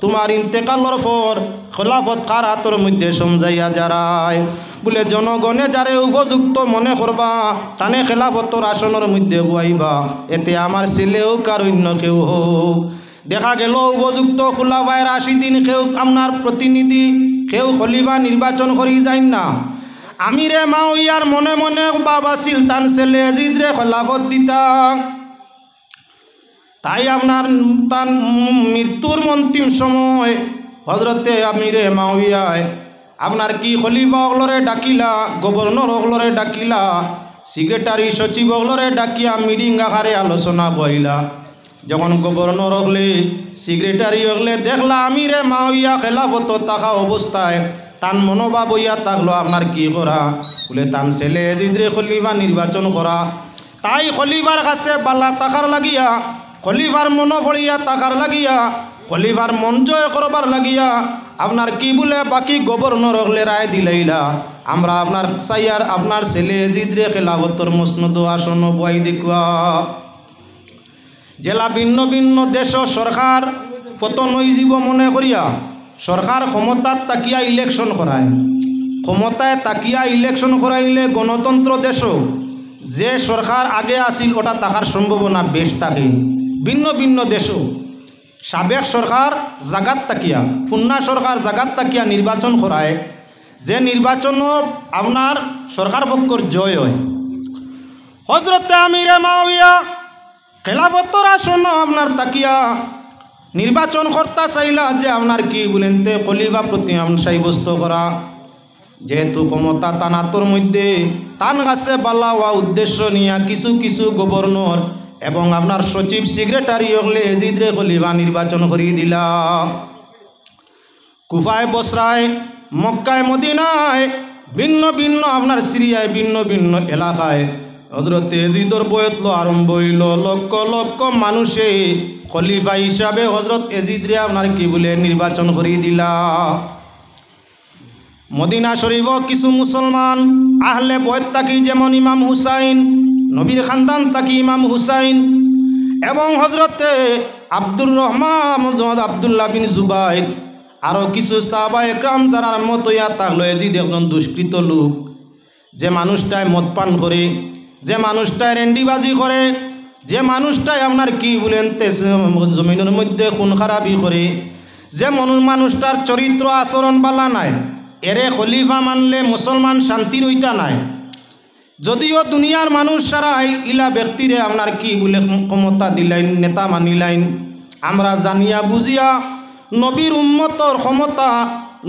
তোমার ইন্তেকালর পর খেলাফত কার হাতর মধ্যে সমঝাইয়া যারায়? বলে জনগণে যারে উপযুক্ত মনে করবা, তানে খেলাফতর আসনের মধ্যে বয়াইবা, এতে আমার ছেলে হোক আর অন্য কেউ হোক। দেখা গেল উপযুক্ত খোলাফায়ে রাশিদিন কেউ আপনার প্রতিনিধি, কেউ খলিফা নির্বাচন করি যাই না। আমিরে মাওয়ার মনে মনে বাবা ছিল তান ছেলে ইয়াজিদরে খেলাফত দিতা। তাই আপনার তার মৃত্যুর অন্তিম সময় হযরতে আমিরে মাওয়ায় আপনার কি খলিফা অগলরে ডাকিলা, গভর্নর অগলরে ডাকিলা, সেক্রেটারি সচিব অগলরে ডাকিয়া মিটিং আকারে আলোচনা বইলা। যখন গভর্নর হলে সেক্রেটারি হলে দেখলা আমিরে মাওইয়া খেলাফত থাকা অবস্থায় তান মনোভাব হইয়া থাকলো আপনার কি করা বলে তান ছেলে এজিদরে খলিফা নির্বাচন করা। তাই খলিফার কাছে বালা থাকার লাগিয়া, খলিফার মনোভরিয়া থাকার লাগিয়া, খলিফার মন জয় করবার লাগিয়া আপনার কি বলে বাকি গভর্নর হলে রায় দিলাইলা আমরা আপনার চাইয়ার আপনার ছেলে এজিদরে খেলাফতর মসনদ আসন বই দেখুয়া। জেলা ভিন্ন ভিন্ন দেশ সরকার পতন হয়ে যাব মনে করিয়া সরকার ক্ষমতার তাকিয়া ইলেকশন করায়। ক্ষমতায় তাকিয়া ইলেকশন করাইলে গণতন্ত্র দেশ যে সরকার আগে আসিল ওটা থাকার সম্ভাবনা বেশ থাকে। ভিন্ন ভিন্ন দেশ সাবেক সরকার জাগাত তাকিয়া, ফুন্না সরকার জাগাত তাকিয়া নির্বাচন করায়, যে নির্বাচন আপনার সরকার পক্ষর জয় হয়। হজরতে আমিরে মাওইয়া খেলাফতর আসন আপনার তাকিয়া নির্বাচন করতে চাইলা যে আপনার কি বলেন তে খলিফা প্রতি সাব্যস্ত করা। যেহেতু ক্ষমতা তানাতর মধ্যে তান গাছে বালা হওয়া উদ্দেশ্য নিয়ে কিছু কিছু গভর্নর এবং আপনার সচিব সেক্রেটারি হলে এজিদরে খলিফা নির্বাচন করিয়ে দিলা। কুফায় বসরায়, মক্কায়, মদিনায়, ভিন্ন ভিন্ন আপনার সিরিয়ায় ভিন্ন ভিন্ন এলাকায় হজরত এজিদর বয়তলো আরম্ভ হইল। লক্ষ লক্ষ মানুষে খলিফা হিসাবে হজরত এজিদরে আপনার কি বলে নির্বাচন করিয়ে দিলা। মদিনা শরীফ কিছু মুসলমান আহলে বয়ত তাকি যেমন ইমাম হুসাইন, নবীর খানদান তাকি ইমাম হুসাইন এবং হজরতে আব্দুর রহমান আবদুল্লাহ বিন জুবাইর আরও কিছু সাহাবা একরাম যারা মত ইয়া থাকলো এজিদ একজন দুষ্কৃত লোক, যে মানুষটায় মদ পান করে, যে মানুষটায় রেন্ডিবাজি করে, যে মানুষটায় আপনার কি বলেন জমিনের মধ্যে খুন খারাপি করে, যে মানুষটার চরিত্র আচরণ বালা নাই, এরে খলিফা মানলে মুসলমান শান্তির হইতা নাই। যদিও দুনিয়ার মানুষ সারাই ইলা ব্যক্তিরে আপনার কি বলে ক্ষমতা দিলাইন, নেতা মানিলাইন, আমরা জানিয়া বুঝিয়া নবীর উম্মতর ক্ষমতা,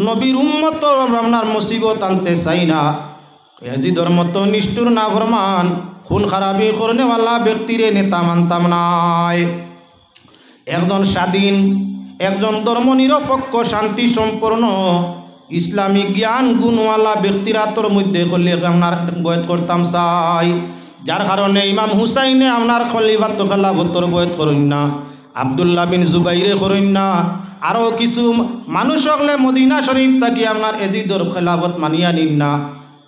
নবীর উম্মতর আপনার মুসিবত আনতে চাই না। এজিদর মতো নিষ্ঠুর না ফরমান খুন খারাপি করনেওয়ালা ব্যক্তিরে নেতা মানতাম নাই। একজন স্বাধীন, একজন ধর্মনিরপেক্ষ, শান্তি সম্পন্ন, ইসলামিক জ্ঞান গুণওয়ালা ব্যক্তিরা তোর মধ্যে করলে আপনার বয়ত করতাম চাই। যার কারণে ইমাম হুসাইনে আপনার খলিফাত খেলাফতর বয়ত করেন না, আবদুল্লাহ বিন জুবাইরে করেন না, আরও কিছু মানুষ হলে মদিনা শরীফ থাকি আপনার এজিদর খেলাফত মানিয়া নিন না।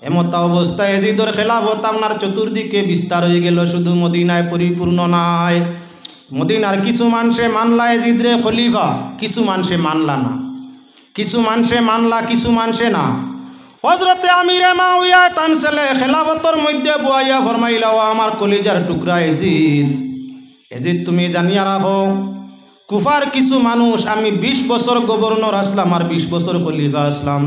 এমতা অবস্থায় এজিদর খেলাফত আপনার চতুর্দিকে বিস্তার হয়ে গেল, শুধু মদিনায় পরিপূর্ণ নাই। মদিনার কিছু মানুষে মানলা এজিদরে খলিফা, কিছু মানুষে মানলা না, কিছু মানুষে মানলা, কিছু মানুষে না। হজরতে আমিরে মাওইয়া তান ছেলে খেলাফতর মধ্যে বুয়াইয়া ফরমাইলা, ও আমার কলিজার টুকরা এজিদ, এজিদ তুমি জানিয়া রাখো কুফার কিছু মানুষ, আমি 20 বছর গভর্নর আসলাম আর 20 বছর খলিফা আসলাম,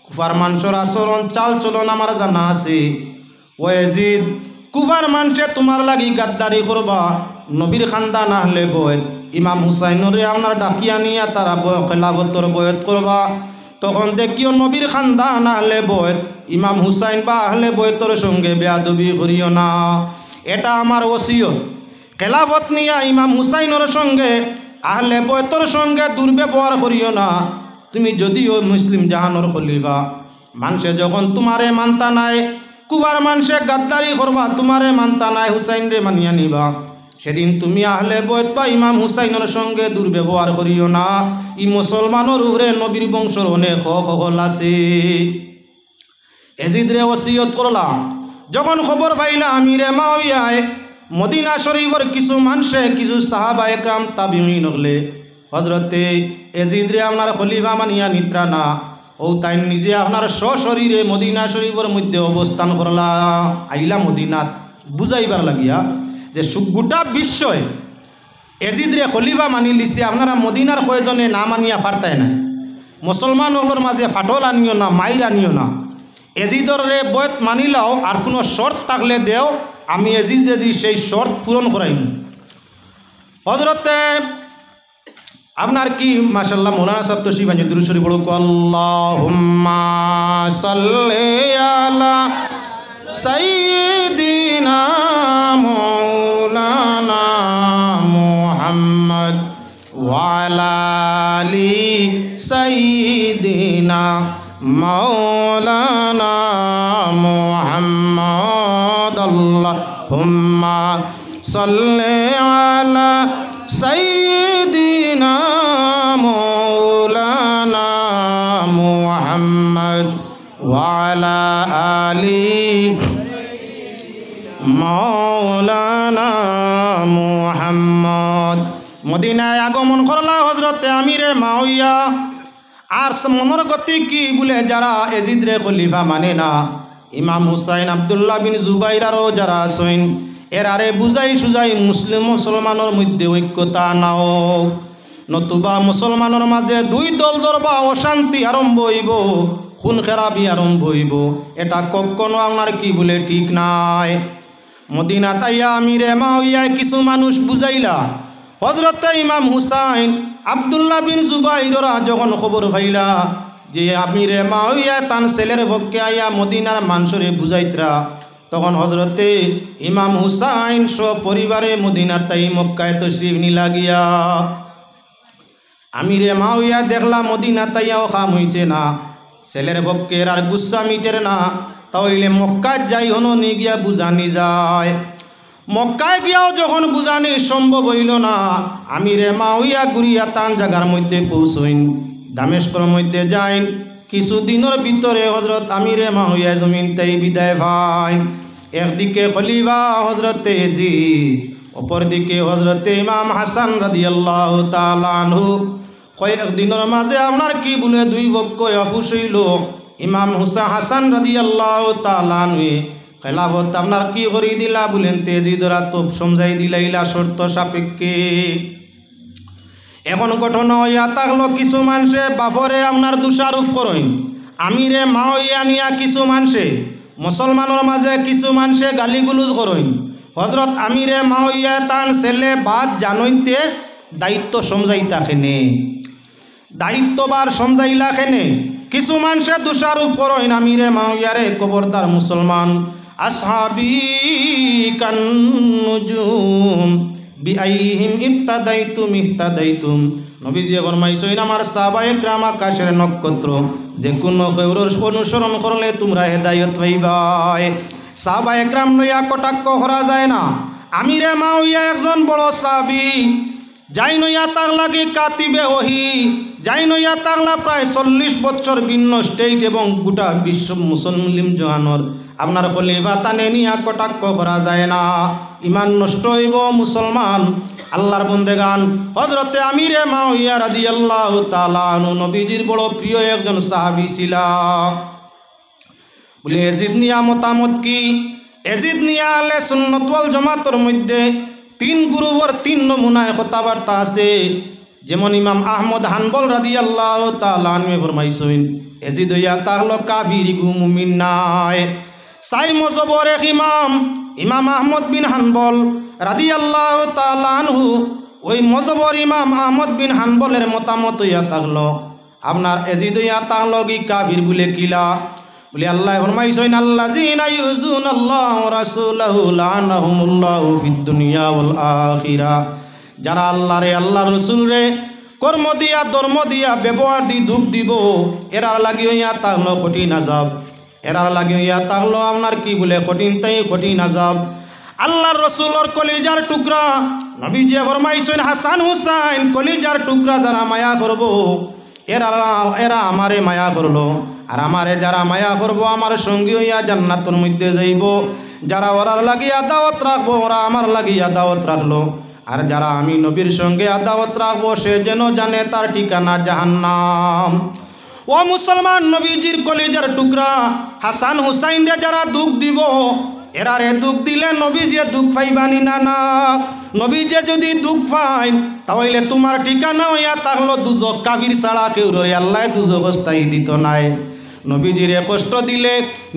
কুফার মানুষের আচরণ চাল চলন আমার জানা আছে। ও এজিদ, কুফার মানুষে তোমার লাগি গাদ্দারি করবা, নবীর খানদান আহলে বয়ত ইমাম হুসাইনরে আপনার ডাকিয়া নিয়া তারা খেলাফতর বয়ত করবা, তখন দেখিও নবীর খানদান আহলে বয়ত ইমাম হুসাইন বা আহলে বয়তর সঙ্গে বেয়াদবি করিও না। এটা আমার ওসিয়ত। খেলাফত নিয়া ইমাম হুসাইনের সঙ্গে আহলে বয়তর সঙ্গে দুর্ব্যবহার করিও না। তুমি যদিও মুসলিম জাহানোর খলিফা, মানুষে যখন তোমারে মানতা নাই, কুফার মানুষে গাদ্দারি করবা, তোমারে মানতা নাই, হুসাইন রে মানিয়া নিবা, সেদিন তুমি আহলে বয়ত বা ইমাম হুসাইনের সঙ্গে দুর্ব্যবহার করিও না। ই মুসলমানের উপরে নবীর বংশর অনেক হকল আছে। এজিদরে ওসিয়ত করলা। যখন খবর পাইলা আমিরে মাওইয়ায় মদিনা শরীফের কিছু মানুষে, কিছু সাহাবা একরাম তাবিঈন হলে হজরতে এজিদরে আপনার খলিফা মানিয়া নিত্রা না, ও তাই নিজে আপনার সশরীরে মদিনা শরীফের মধ্যে অবস্থান করলা। আইলা মদিনাত বুঝাইবার লাগিয়া যে গোটা বিশ্বয় এজিদরে খলিফা মানি লিছে, আপনারা মদিনার কয়জনে না মানিয়া ফারতায় না। মুসলমান হলোর মাঝে ফাটল আনিও না, মাইর আনিও না। এজিদরে বয়ত মানিলাও আর কোনো শর্ত থাকলে দেও, আমি এজিদ যদি সেই শর্ত পূরণ করাইব। হজরতে আপনার কি মাশাআল্লাহ মৌলানা সাহেব তশরিফ আনছেন, দুরূদ শরীফ পড়ুক। আল্লাহুম্মা সাল্লি আলা সাইয়্যিদিনা মাওলানা মুহাম্মদ ওয়া আলা আলি সাইয়্যিদিনা মাওলানা মুহাম্মদ। আল্লাহুম্মা সাল্লি আলা সাইয়্যিদিনা মাওলানা মুহাম্মদ ওয়া আলা আলি মাওলানা মুহাম্মদ। মদিনায় আগমন করলা হযরতে আমিরে মাওইয়া। আর মনের গতি কি বলে যারা এজিদরে খলিফা মানে না, ইমাম হুসাইন আব্দুল্লাহ বিন জুবাইর আরও যারা আছেন এরারে বুঝাই সুজাই মুসলমানের মধ্যে ঐক্যতা নাও, নতুবা মুসলমানের মাঝে দুই দল দরবা অশান্তি আরম্ভ হইব, খুন খেরাবি আরম্ভ হইব। এটা কখনো আপনার কি বলে ঠিক নাই। মদিনা তাইয়া আমিরে মাওইয়ায় কিছু মানুষ বুঝাইলা। হযরতে ইমাম হুসাইন আব্দুল্লাহ বিন জুবাইররা যখন খবর পাইলা যে আমিরে মাওইয়া তান ছেলের পক্ষে আইয়া মদিনার মানুষরে বুঝাইতরা, তখন হযরতে ইমাম হুসাইন সপরিবারে মদিনা তাই মক্কায় তশরিফ নিলা গিয়া। আমিরে মাওইয়া দেখলা মদিনা তাইয়াও কাম হইছে না, ছেলের পক্ষের আর গুচ্ছা মিটের না, তাহলে মক্কায় যাই হনো নি গিয়া বুঝানি যায়। মক্কায় গিয়াও যখন বুঝানি সম্ভব হইল না, আমিরে মাওইয়া ঘুরিয়া তান জায়গার মধ্যে পৌঁছইন, দামেস্কর মধ্যে যাইন। কিছুদিনের ভিতরে হযরত আমিরে মাওইয়া জমিন তাই বিদায় ভাই। একদিকে খলিফা হযরতে ইয়াজিদ, অপরদিকে হযরতে ইমাম হাসান রাদিয়াল্লাহু তাআলা আনহু। কয়েকদিনের মাঝে আপনার কি বলে দুই পক্ষ অফুস হইল। ইমাম হাসান রাদিয়াল্লাহু তাআলা আনহু খেলাফত আপনার কি করে দিলা বলেন, তেজিদরা তো সমঝাই দিলাইলা শর্ত সাপেক্ষে। এখন ঘটনা হইয়া থাকলো কিছু মানুষে বাপরে আপনার দোষারোপ করেন, আমিরে মাওইয়া নিয়া কিছু মানুষে মুসলমানের মাঝে কিছু মানুষে গালিগুলুজ করেন। হযরত আমিরে মাওইয়া তান ছেলে বাদ জানইতে দায়িত্ব সমঝাইতা খেনে, দায়িত্ববার সমঝাইলা খেনে। কিছু মানুষে দোষারোপ করেন আমিরে মাওইয়ারে, খবরদার মুসলমান, আসহাবি কান্নুজুম বিআইহিম ইবতাদাইতুম ইহতাদাইতুম। নবীজি ফরমাইছেন আমার সাহাবায়ে কিরাম আকাশের নক্ষত্র, যে কোনো কেউর অনুসরণ করলে তোমরা হেদায়েত পাইবা। সাহাবায়ে কিরাম লইয়া কটাক্ষ করা যায় না। আমিরে মাওইয়া একজন বড় সাহাবী, যাই নইয়া তার লাগে কাতিবে ওহি, যাই নইয়া তাকলা প্রায় 40 বছর ভিন্ন স্টেট এবং গোটা বিশ্ব মুসলিম জাহানোর আপনার খলিফা তানে নিয়া কটাক্ষ করা যায় না, ইমান নষ্ট হইব মুসলমান। আল্লাহর বন্দেগান হযরতে আমিরে মাওইয়া রাদিয়াল্লাহু তাআলা আনহু নবীজির বড় প্রিয় একজন সাহাবী ছিলা। বলে ইয়াজিদ নিয়া মতামত কি? ইয়াজিদ নিয়া আলে সুন্নাত ওয়াল জামাতের মধ্যে 3 গ্রুপের 3 নমুনায় কথাবার্তা আছে। যেমন ইমাম আহমদ হানবল রাদিয়াল্লাহু তাআলা আনহু ফরমাইছেন ইয়াজিদ হইয়া তাহলো কাফির গু মুমিন নাই। সাই মজবর এক ইমাম আহমদ বিন হানবল রাদিয়াল্লাহু তাআলা আনহু, ওই মজবর ইমাম আহমদ বিন হানবলের মতামত হইয়া তাহলো আপনার ইয়াজিদ হইয়া তাহলো কি কাফির বলে কিলা? বলে আল্লাহ ফরমাইছেন আল্লাযিনা ইউযুনাল্লাহু ওয়া রাসূলাহু লানাহুমুল্লাহু ফিদ দুনিয়া ওয়াল আখিরা। যারা আল্লাহরে আল্লাহর রাসূলরে কর্ম দিয়া ধর্ম দিয়া ব্যবহার দি দুঃখ দিব, এরার লাগি হইয়া তাহলো কঠিন আযাব, এরার লাগি হইয়া তাহলো আপনার কি বলে কঠিন তাই কঠিন আযাব। আল্লাহর রাসূলের কলিজার টুকরা নবীজি ফরমাইছেন হাসান হুসাইন কলিজার টুকরা যারা মায়া করব, এরা আমারে মায়া করলো, আর আমারে যারা মায়া করবো আমার সঙ্গী হইয়া জান্নাতের মধ্যে যাইব। যারা ওরার লাগিয়া দাওয়াত রাখবো ওরা আমার লাগিয়া দাওয়াত রাখলো, আর যারা আমি নবীর সঙ্গে দাওয়াত রাখবো সে যেন জানে তার ঠিকানা জাহান্নাম। ও মুসলমান, নবীজির কলিজার টুকরা হাসান হুসাইন রে যারা দুঃখ দিব, এরারে দুঃখ দিলে নবীজি দুঃখ পাইবানি না? না, নবীজি যদি দুঃখ পাইন তাহলে তোমার ঠিকানা হইয়া তাহলো দুজক। কাফির ছাড়া কেউ রে আল্লাহ দুজক স্থায়ী দিত নাই। নবীজিরে কষ্ট দিলে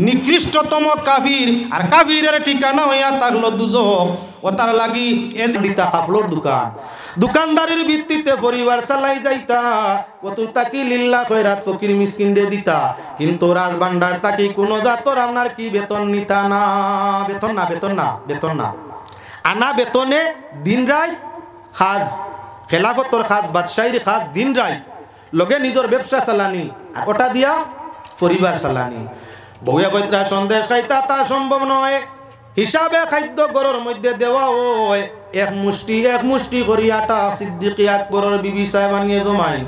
নিকৃষ্টতম কাফির আর কাফিরের ঠিকানা হইয়া থাকলো দুজক ও তার লাগি দিতা কাফলোর দোকান দোকানদারির ভিত্তিতে পরিবার চালাই যাইতা কত তাকি লিল্লাহ খয়রাত ফকির মিসকিন দে দিতা কিন্তু রাজভান্ডার তাকি কোনো জাতর আপনার কি বেতন নিতা না বেতন না আনা বেতনে দিন রাত খাজ খেলাফতর খাজ বাদশাহীর খাজ দিন রাত লগে নিজের ব্যবসা চালানি আর ওটা দিয়া পরিবার চালানি বউয়া কইত্রা সন্দেশ খাইতা তা সম্ভব নয় হিসাবে খাদ্য গরর মধ্যে দেওয়া হয় এক মুষ্টি করি আটা সিদ্দিক আকবরের বিবি সাহেবানিয়ে জমাই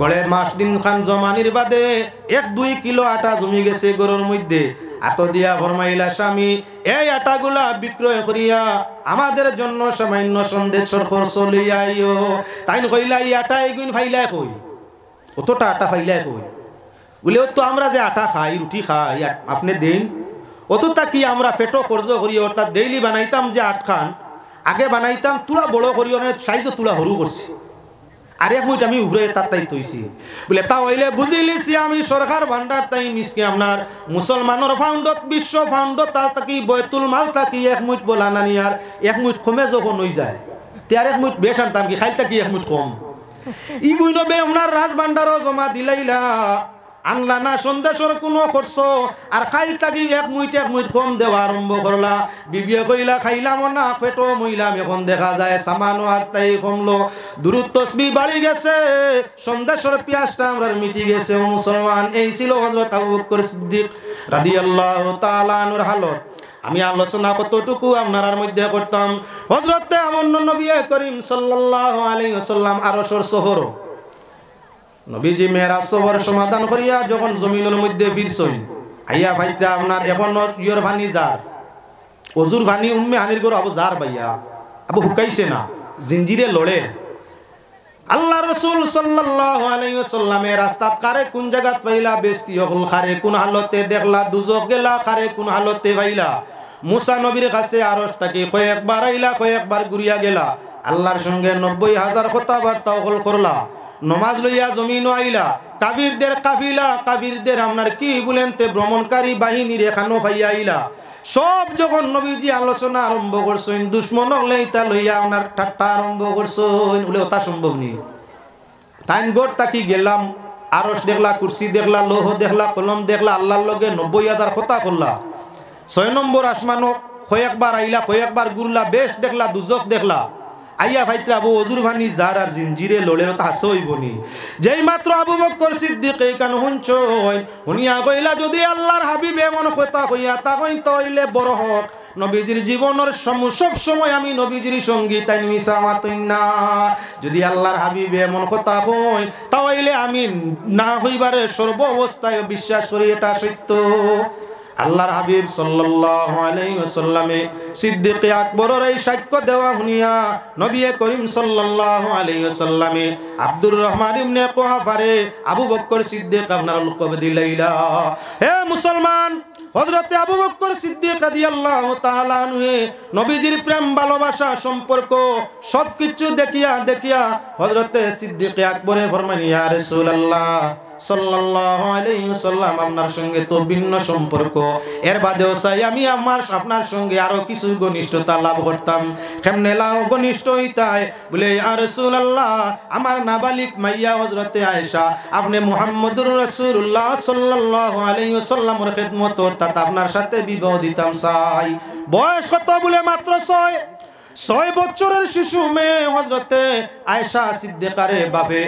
গড়ে মাস দিন খান জমানির বাদে 1-2 কিলো আটা জমি গেছে গরর মধ্যে আত দিয়া ফরমাইলা স্বামী এই আটাগুলা বিক্রয় করিয়া আমাদের জন্য সামান্য সন্দেশের খরচ লইয়া আইও তাই কইলা এই আটা এগুন ফাইলাই কই অতটা আটা ফাইলাই কই বলে তো আমরা যে আটা খাই রুটি খাই আপনি দেন অতটা কি আমরা পেটো খরচ করি অর্থাৎ ডেইলি বানাইতাম যে আট খান আগে বানাইতাম তুলা বড় করি অনেক সাইজও তুলা সরু করছি আর এক মিনিট আমি উভরে তার তাই তৈছি বলে তা হইলে বুঝিলিছি আমি সরকার ভান্ডার তাই মিসকে আপনার মুসলমানের ফাউন্ডত বিশ্ব ফাউন্ডত তা থাকি বয়তুল মাল থাকি এক মিনিট বলা নানি আর এক মিনিট কমে যখন হয়ে যায় তার এক মিনিট বেশ আনতাম কি খাইতা কি এক মিনিট কম ই বইন বে আপনার রাজ ভান্ডারও জমা দিলাইলা আনলা না সন্দেশের কোনো খরচ আর খাই থাকি এক মিনিট কম দেওয়া আরম্ভ করলা বিবিয়ে কইলা খাইলাম না পেটো মইলাম এখন দেখা যায় সামানো আত্মাই কমলো দূরত্ব তসবি বাড়ি গেছে সন্দেশের পেঁয়াজটা আমরা মিটি গেছে মুসলমান এই ছিল হযরত আবু বকর সিদ্দিক রাদিয়াল্লাহু তাআলা আনহুর হালত আমি আলোচনা কতটুকু আপনার মধ্যে করতাম হযরত নবী করিম সাল্লাল্লাহু আলাইহি ওয়াসাল্লাম আরশের সফর নবীজি মেরাজ সফর সমাধান করিয়া যখন জমিনের মধ্যে ফিরছেন আইয়া ভাইটা আপনার এখন ইয়র ভানি যার অজুর ভানি উম্মে হানির গরু আবু যার ভাইয়া আবু হুকাইছে না জিঞ্জিরে লড়ে আল্লাহ রাসূল সাল্লাল্লাহু আলাইহি ওয়াসাল্লামের রাস্তাত কারে কোন জায়গাত পাইলা বেস্তি হল খারে কোন হালতে দেখলা দুজক গেলা খারে কোন হালতে পাইলা মুসা নবীর কাছে আরশ থেকে কয়েকবার আইলা কয়েকবার ঘুরিয়া গেলা আল্লাহর সঙ্গে 90,000 কথাবার্তা হল করলা নমাজ লইয়া জমিন আইলা কাফিরদের কাফিলা কাফিরদের আপনার কি বলেন তে ভ্রমণকারী বাহিনীর এখানো পাইয়া আইলা সব যখন নবীজি আলোচনা আরম্ভ করছেন দুশ্মন লইতা লইয়া ওনার ঠাট্টা আরম্ভ করছেন বলে ওটা সম্ভব নেই তাইন গোট তাকি গেলাম আরশ দেখলা কুরসি দেখলা লৌহ দেখলা কলম দেখলা আল্লাহর লগে 90,000 কথা করলা 6 নম্বর আসমানো কয়েকবার আইলা কয়েকবার ঘুরলা বেশ দেখলা দুজক দেখলা আইয়া ভাইত্রা আবু অজুর ভানি যার আর জিঞ্জিরে লড়ে তো হাসে হইবনি যেই মাত্র আবু বকর সিদ্দিক এই কান হুনছই হুনিয়া কইলা যদি আল্লাহর হাবিব এমন কথা কইয়া তা কই তইলে বড় হক নবীজির জীবনের সব সময় আমি নবীজির সঙ্গী তাই মিশা মাতই না যদি আল্লাহর হাবিব এমন কথা কই তাইলে আমি না হইবারে সর্ব অবস্থায় বিশ্বাস করি এটা সত্য আল্লাহর হাবিব সাল্লাল্লাহু আলাইহি ওয়াসাল্লামে সিদ্দিক আকবরের এই সাক্ষ্য দেওয়া শুনিয়া নবী করিম সাল্লাল্লাহু আলাইহি ওয়াসাল্লামে আব্দুর রহমান ইবনে কুহাফারে আবু বকর সিদ্দিক আপনার লকব দিলাইলা হে মুসলমান হযরত আবু বকর সিদ্দিক রাদিয়াল্লাহু তাআলা আনহু নবীজির প্রেম ভালোবাসা সম্পর্ক সবকিছু দেখিয়া হযরত সিদ্দিক আকবরে ফরমান ইয়া রাসূলুল্লাহ সাল্লাল্লাহু আলাইহি ওয়াসাল্লাম আপনার সঙ্গে তো ভিন্ন সম্পর্ক এর বাদেও চাই আমি আপনার সঙ্গে আরো কিছু ঘনিষ্ঠতা লাভ করতাম কেমনে লাভ ঘনিষ্ঠ হইতায় বলে ইয়া রাসূলুল্লাহ আমার নাবালিক মাইয়া হযরতে আয়েশা আপনি মুহাম্মদুর রাসূলুল্লাহ সাল্লাল্লাহু আলাইহি ওয়াসাল্লামের খিদমত অর্থাৎ আপনার সাথে বিবাহ দিতাম চাই বয়স কত বলে মাত্র 6 বছরের শিশু মেয়ে হযরতে আয়েশা সিদ্দিকারে বাপে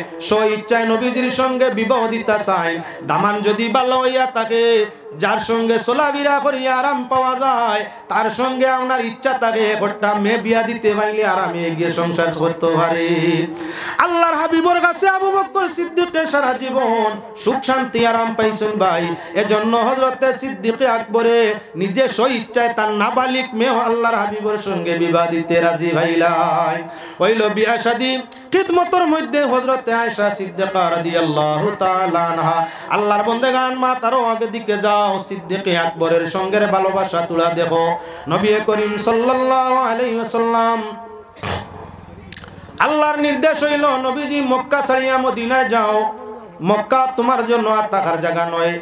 ইচ্ছায় নবীজির সঙ্গে বিবাহ দিতে চায় দামান যদি ভালো হইয়া থাকে যার সঙ্গে চলাফেরা করিয়া আরাম পাওয়া যায় তার সঙ্গে আপনার ইচ্ছা থাকে একটা মেয়ে বিয়া দিতে পারলে আরামে গিয়ে সংসার করতে পারে আল্লাহর হাবিবের কাছে আবু বকর সিদ্দিকের সারা জীবন সুখ শান্তি আরাম পাইছেন ভাই এজন্য হযরতে সিদ্দিক আকবরে নিজে ইচ্ছায় তার নাবালিক মেয়ে আল্লাহর হাবিবের সঙ্গে বিবাহ দিতে রাজি ভাইলাই হইল বিয়া শাদী খিদমতের মধ্যে হযরতে আয়েশা সিদ্দিকা রাদিয়াল্লাহু তাআলা আনহা আল্লাহর বান্দাগান মা তারও আগে দিকে যাও সিদ্দিক আকবরের সঙ্গে ভালোবাসা তুলা দেখো নবী করিম সাল্লাল্লাহু আলাইহি ওয়াসাল্লাম আল্লাহর নির্দেশ হইল নবীজি মক্কা ছাড়িয়া মদিনায় যাও মক্কা তোমার জন্য আর থাকার জায়গা নয়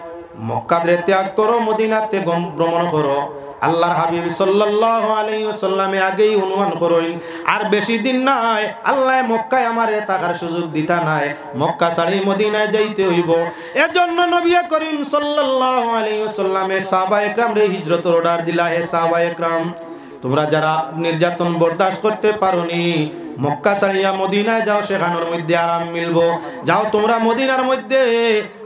মক্কাতে ত্যাগ করো, মদিনাতে ভ্রমণ করো। আল্লাহর হাবিব সাল্লাল্লাহু আলাইহি ওয়াসাল্লামে আগেই অনুমান করেন আর বেশি দিন নাই, আল্লাহ মক্কায় আমারে থাকার সুযোগ দিতা নাই, মক্কা ছাড়ি মদিনায় যাইতে হইব। এজন্য নবী করিম সাল্লাল্লাহু আলাইহি ওয়াসাল্লামে সাহাবায়ে কেরাম রে হিজরতের অর্ডার দিলা। হে সাহাবায়ে কেরাম, তোমরা যারা নির্যাতন বরদাস্ত করতে পারোনি, মক্কা ছাড়িয়া মদিনায় যাও, সেখানের মধ্যে আরাম মিলবো। যাও তোমরা মদিনার মধ্যে,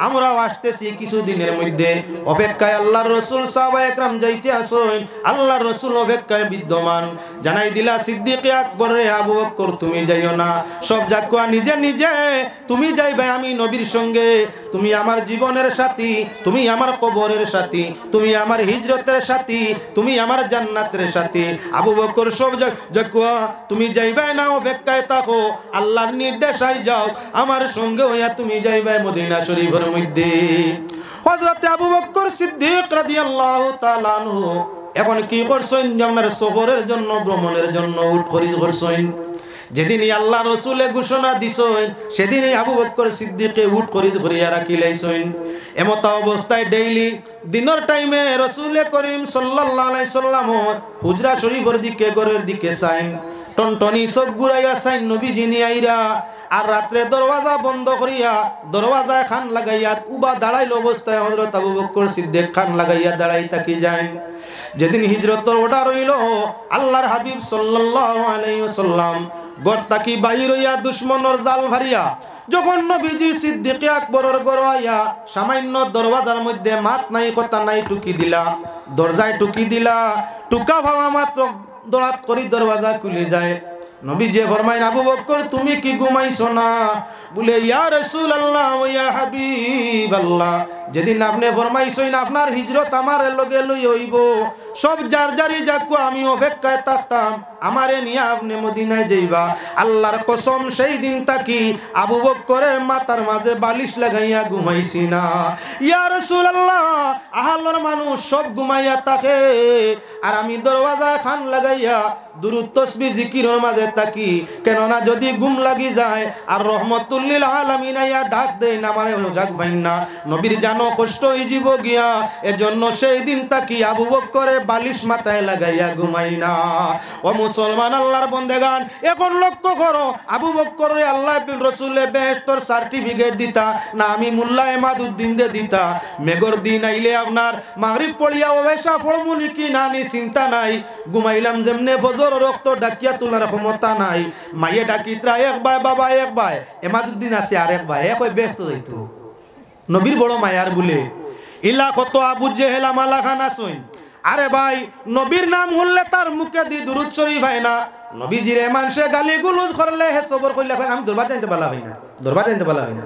আমরাও আসতেছি কিছুদিনের মধ্যে। অপেক্ষায় আল্লাহর রসুল সাহাবায়ে কেরাম যাইতে আসেন, আল্লাহর রসুল অপেক্ষায় বিদ্যমান। জানাই দিলা সিদ্দিক আকবর রে, আবু বকর তুমি যাইও না, সব জাকুয়া নিজে নিজে তুমি যাইবে আমি নবীর সঙ্গে। তুমি আমার জীবনের সাথী, তুমি আমার কবরের সাথী, তুমি আমার হিজরতের সাথী, তুমি আমার জান্নাতের সাথী। আবু বকর সব জাকুয়া তুমি যাইবে না, অপেক্ষায় থাকো, আল্লাহর নির্দেশাই যাও, আমার সঙ্গে হইয়া তুমি যাইবে মদিনা শরীফের মধ্যে। হযরত আবু বকর সিদ্দিক রাদিয়াল্লাহু তাআলা আনহু এখন কি করছেন? আপনার সফরের জন্য, ভ্রমণের জন্য উট খরিদ করছেন। যেদিনই আল্লাহ রসুলে ঘোষণা দিছেন, সেদিনই আবু বকর সিদ্দিকে উট খরিদ করিয়া রাখি লাইছেন। এমত অবস্থায় ডেইলি দিনের টাইমে রসুলে করিম সাল্লাল্লাহু আলাইহি সাল্লাম হুজরা শরীফের দিকে, ঘরের দিকে চাইন, টনটনি চোখ ঘুরাইয়া চাইন নবীজি আইরা। আর রাত্রে দরওয়াজা বন্ধ করিয়া দরওয়াজায় খান লাগাইয়া উবা দাঁড়াইল অবস্থায় হযরত আবু বকর সিদ্দিক খান লাগাইয়া দাঁড়াই থাকি যায়। যেদিন হিজরতের অর্ডার হইল, আল্লাহর হাবিব সাল্লাল্লাহু আলাইহি ওয়াসাল্লাম ঘর থাকি বাহির হইয়া দুশমনের জাল ভারিয়া যখন নবীজি সিদ্দিক আকবরের ঘর আইয়া সামান্য দরওয়াজার মধ্যে মাত নাই কথা নাই টুকি দিলা, দরজায় টুকি দিলা, টুকা ভাবা মাত্র দরাত করি দরওয়াজা খুলে যায়। নবীজি ফরমাইন, আবু বকর তুমি কি ঘুমাইছো না? বলে ইয়া রাসূলুল্লাহ ওয়া ইয়া হাবিবাল্লাহ, যেদিন আপনি ফরমাইছেন আপনার হিজরত আমার লগে লই হইব, সব যার যারি যাকু আমি অপেক্ষায় থাকতাম, আমারে নিয়ে আপনি মদিনায় যাইবা। আল্লাহর কসম সেই দিন তাকি আবু বকরের মাথার মাঝে বালিশ লাগাইয়া ঘুমাইছি না। ইয়া রাসূলুল্লাহ, আহলর মানুষ সব ঘুমাইয়া থাকে আর আমি দরওয়াজা খান লাগাইয়া দুরূদ তাসবিহ জিকিরের মাঝে থাকি, কেননা যদি ঘুম লাগি যায় আর রহমতুল লিল আলামিন আয়া ডাক দেন আমারে জাগ ভাই না, নবীর জানো কষ্ট হই যাব গিয়া। এজন্য সেই দিন তাকি আবু বকরে বালিশ মাথায় লাগাইয়া ঘুমাই না। ও মুসলমান আল্লাহর বন্দেগান, এখন লক্ষ্য করো, আবু বকরে আল্লাহ রাসূলে বেহেশতের সার্টিফিকেট দিতা না আমি মোল্লা এমাদউদ্দিন দে দিতা। মেঘর দিন আইলে আপনার মাগরিব পড়িয়া ওবেশা ফলমুনি কি নানি চিন্তা নাই, ঘুমাইলাম যেমনে ফজর রক্ত ডাকিয়া তোলার ক্ষমতা নাই। মাইয়ে ডাকিতরা এক ভাই, বাবা এক ভাই, এমাদউদ্দিন আছে আর এক ভাই, এক ব্যস্ত হইতো নবীর বড় মায়ার বলে। ইলা কত আবু জেহেল আমালা খান আসুন। আরে ভাই, নবীর নাম হলে তার মুখে দি দুরূদ শরীফ হয় না, নবীজিরে মানুষে গালি গুলুজ করলে হে সবর কইলে আমি দরবার জানতে পারলা হই না, দরবার জানতে পারলা হই না,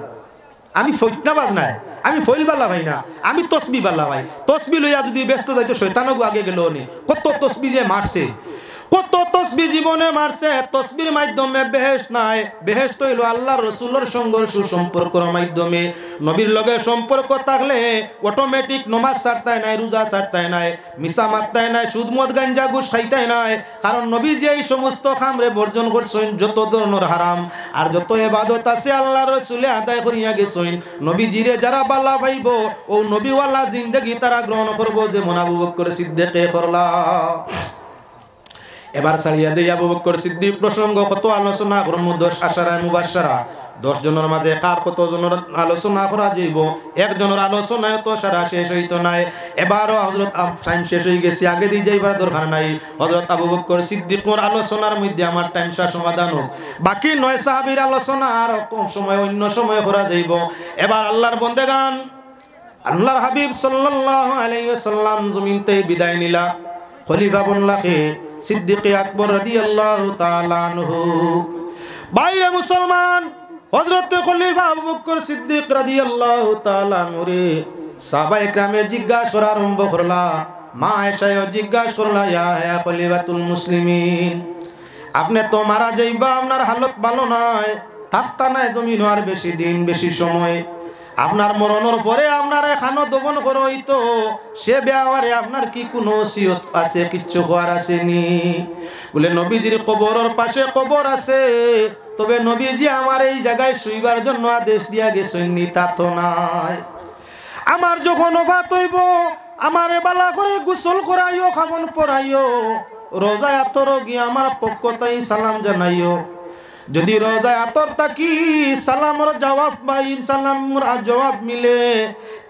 আমি ফৈতনাবাজ নাই, আমি ফইল বালা ভাই না, আমি তসবি বালা ভাই। তসবি লইয়া যদি ব্যস্ত যাইতো শয়তানও আগে গেল নি। কত তসবি যে মারছে, কত তসবি জীবনে মারছে। তসবির মাধ্যমে বেহেশত নাই, বেহেশত হইল আল্লাহর রাসূলের সঙ্গে সুসম্পর্কের মাধ্যমে। নবীর লগে সম্পর্ক থাকলে অটোমেটিক নমাজ ছাড়তাই নাই, রোজা ছাড়তাই নাই, মিছা মারতাই নাই, সুদ মদ গাঞ্জা ঘুষ খাইতাই নাই। কারণ নবী যে এই সমস্ত খামরে বর্জন করছেন, যত ধরনের হারাম আর যত ইবাদত আছে আল্লাহর রাসূলে আদায় করিয়া গেছেন। নবীজিরে যারা বালা পাইব ও নবীওয়ালা জিন্দেগি তারা গ্রহণ করব, যেমন আবু বকর সিদ্দিক করলা। এবার সারিয়া দেই আবু বকর সিদ্দিক প্রসঙ্গ কত আলোচনা করব। 10 আশারা মুবাশশারা, 10 জনের মাঝে কার কত জনের আলোচনা করা যাইব, একজনের আলোচনায় তো সারা শেষ হইতো নাই। এবারও হযরত টাইম শেষ হয়ে গেছে, আগে দিয়ে যাইবার দরকার নাই। হযরত আবু বকর সিদ্দিকের আলোচনার মধ্যে আমার টাইমটা সমাধান হোক, বাকি 9 সাহাবীর আলোচনা আর কম সময় অন্য সময় করা যাইব। এবার আল্লাহর বন্দেগান, আল্লাহর হাবিব সাল্লাল্লাহু আলাইহি ওয়াসাল্লাম জমিনতে বিদায় নিলা। খলিফা বনলাকে সিদ্দিক আকবর রাদিয়াল্লাহু তাআলা আনহু। ভাইরা মুসলমান, হযরত খলিফা আবু বকর সিদ্দিক রাদিয়াল্লাহু তাআলা আনহু রে সাহাবায়ে কেরামে জিজ্ঞাসা করা আরম্ভ করলা। মা আয়েশাও জিজ্ঞাসা করলা, ইয়া খলিফাতুল মুসলিমিন, আপনি তো মারা যাইবা, আপনার হালত ভালো নয়, থাকতা নাই জমিন আর বেশি দিন বেশি সময়, আপনার মরণের পরে আপনার এখানো দফন করা হইতো, সে ব্যাপারে আপনার কি কোনো ওসিয়ত আছে, কিচ্ছু করার আসেনি? বলে নবীজির কবরের পাশে কবর আছে, তবে নবীজি আমার এই জায়গায় শুইবার জন্য আদেশ দিয়া গেছেন নি তা তো নাই। আমার যখন ওফাত হইব আমারে বালা করে গোসল করাইও, খাবন পরাইও, রোজায় আতর গিয়ে আমার পক্ষ তাই সালাম জানাইও। যদি রোজায় আতর তাকি সালামর জবাব পাই, সালামর জবাব মিলে,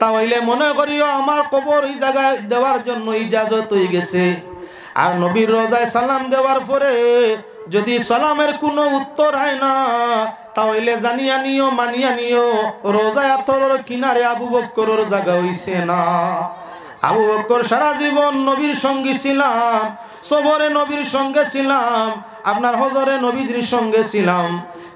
তাহলে মনে করিও আমার কবর এই জায়গায় দেওয়ার জন্য ইজাজত হয়ে গেছে। আর নবীর রোজায় সালাম দেওয়ার পরে যদি সালামের কোনো উত্তর হয় না, তাহলে জানিয়া নিও, মানিয়া নিও, রোজায় আতরের কিনারে আবু বকরের জায়গা হইছে না। আবু বকর সারা জীবন নবীর সঙ্গী ছিলাম, সবরে নবীর সঙ্গে ছিলাম, আপনার হজরে নবীজির সঙ্গে ছিলাম,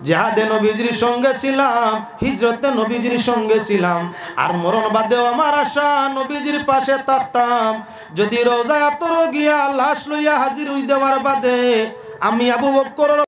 জিহাদে নবীজির সঙ্গে ছিলাম, হিজরতে নবীজির সঙ্গে ছিলাম। আর মরণ বাদেও আমার আশা নবীজির পাশে থাকতাম। যদি রোজায় আতর গিয়া লাশ লইয়া হাজির হই দেওয়ার বাদে আমি আবু বকর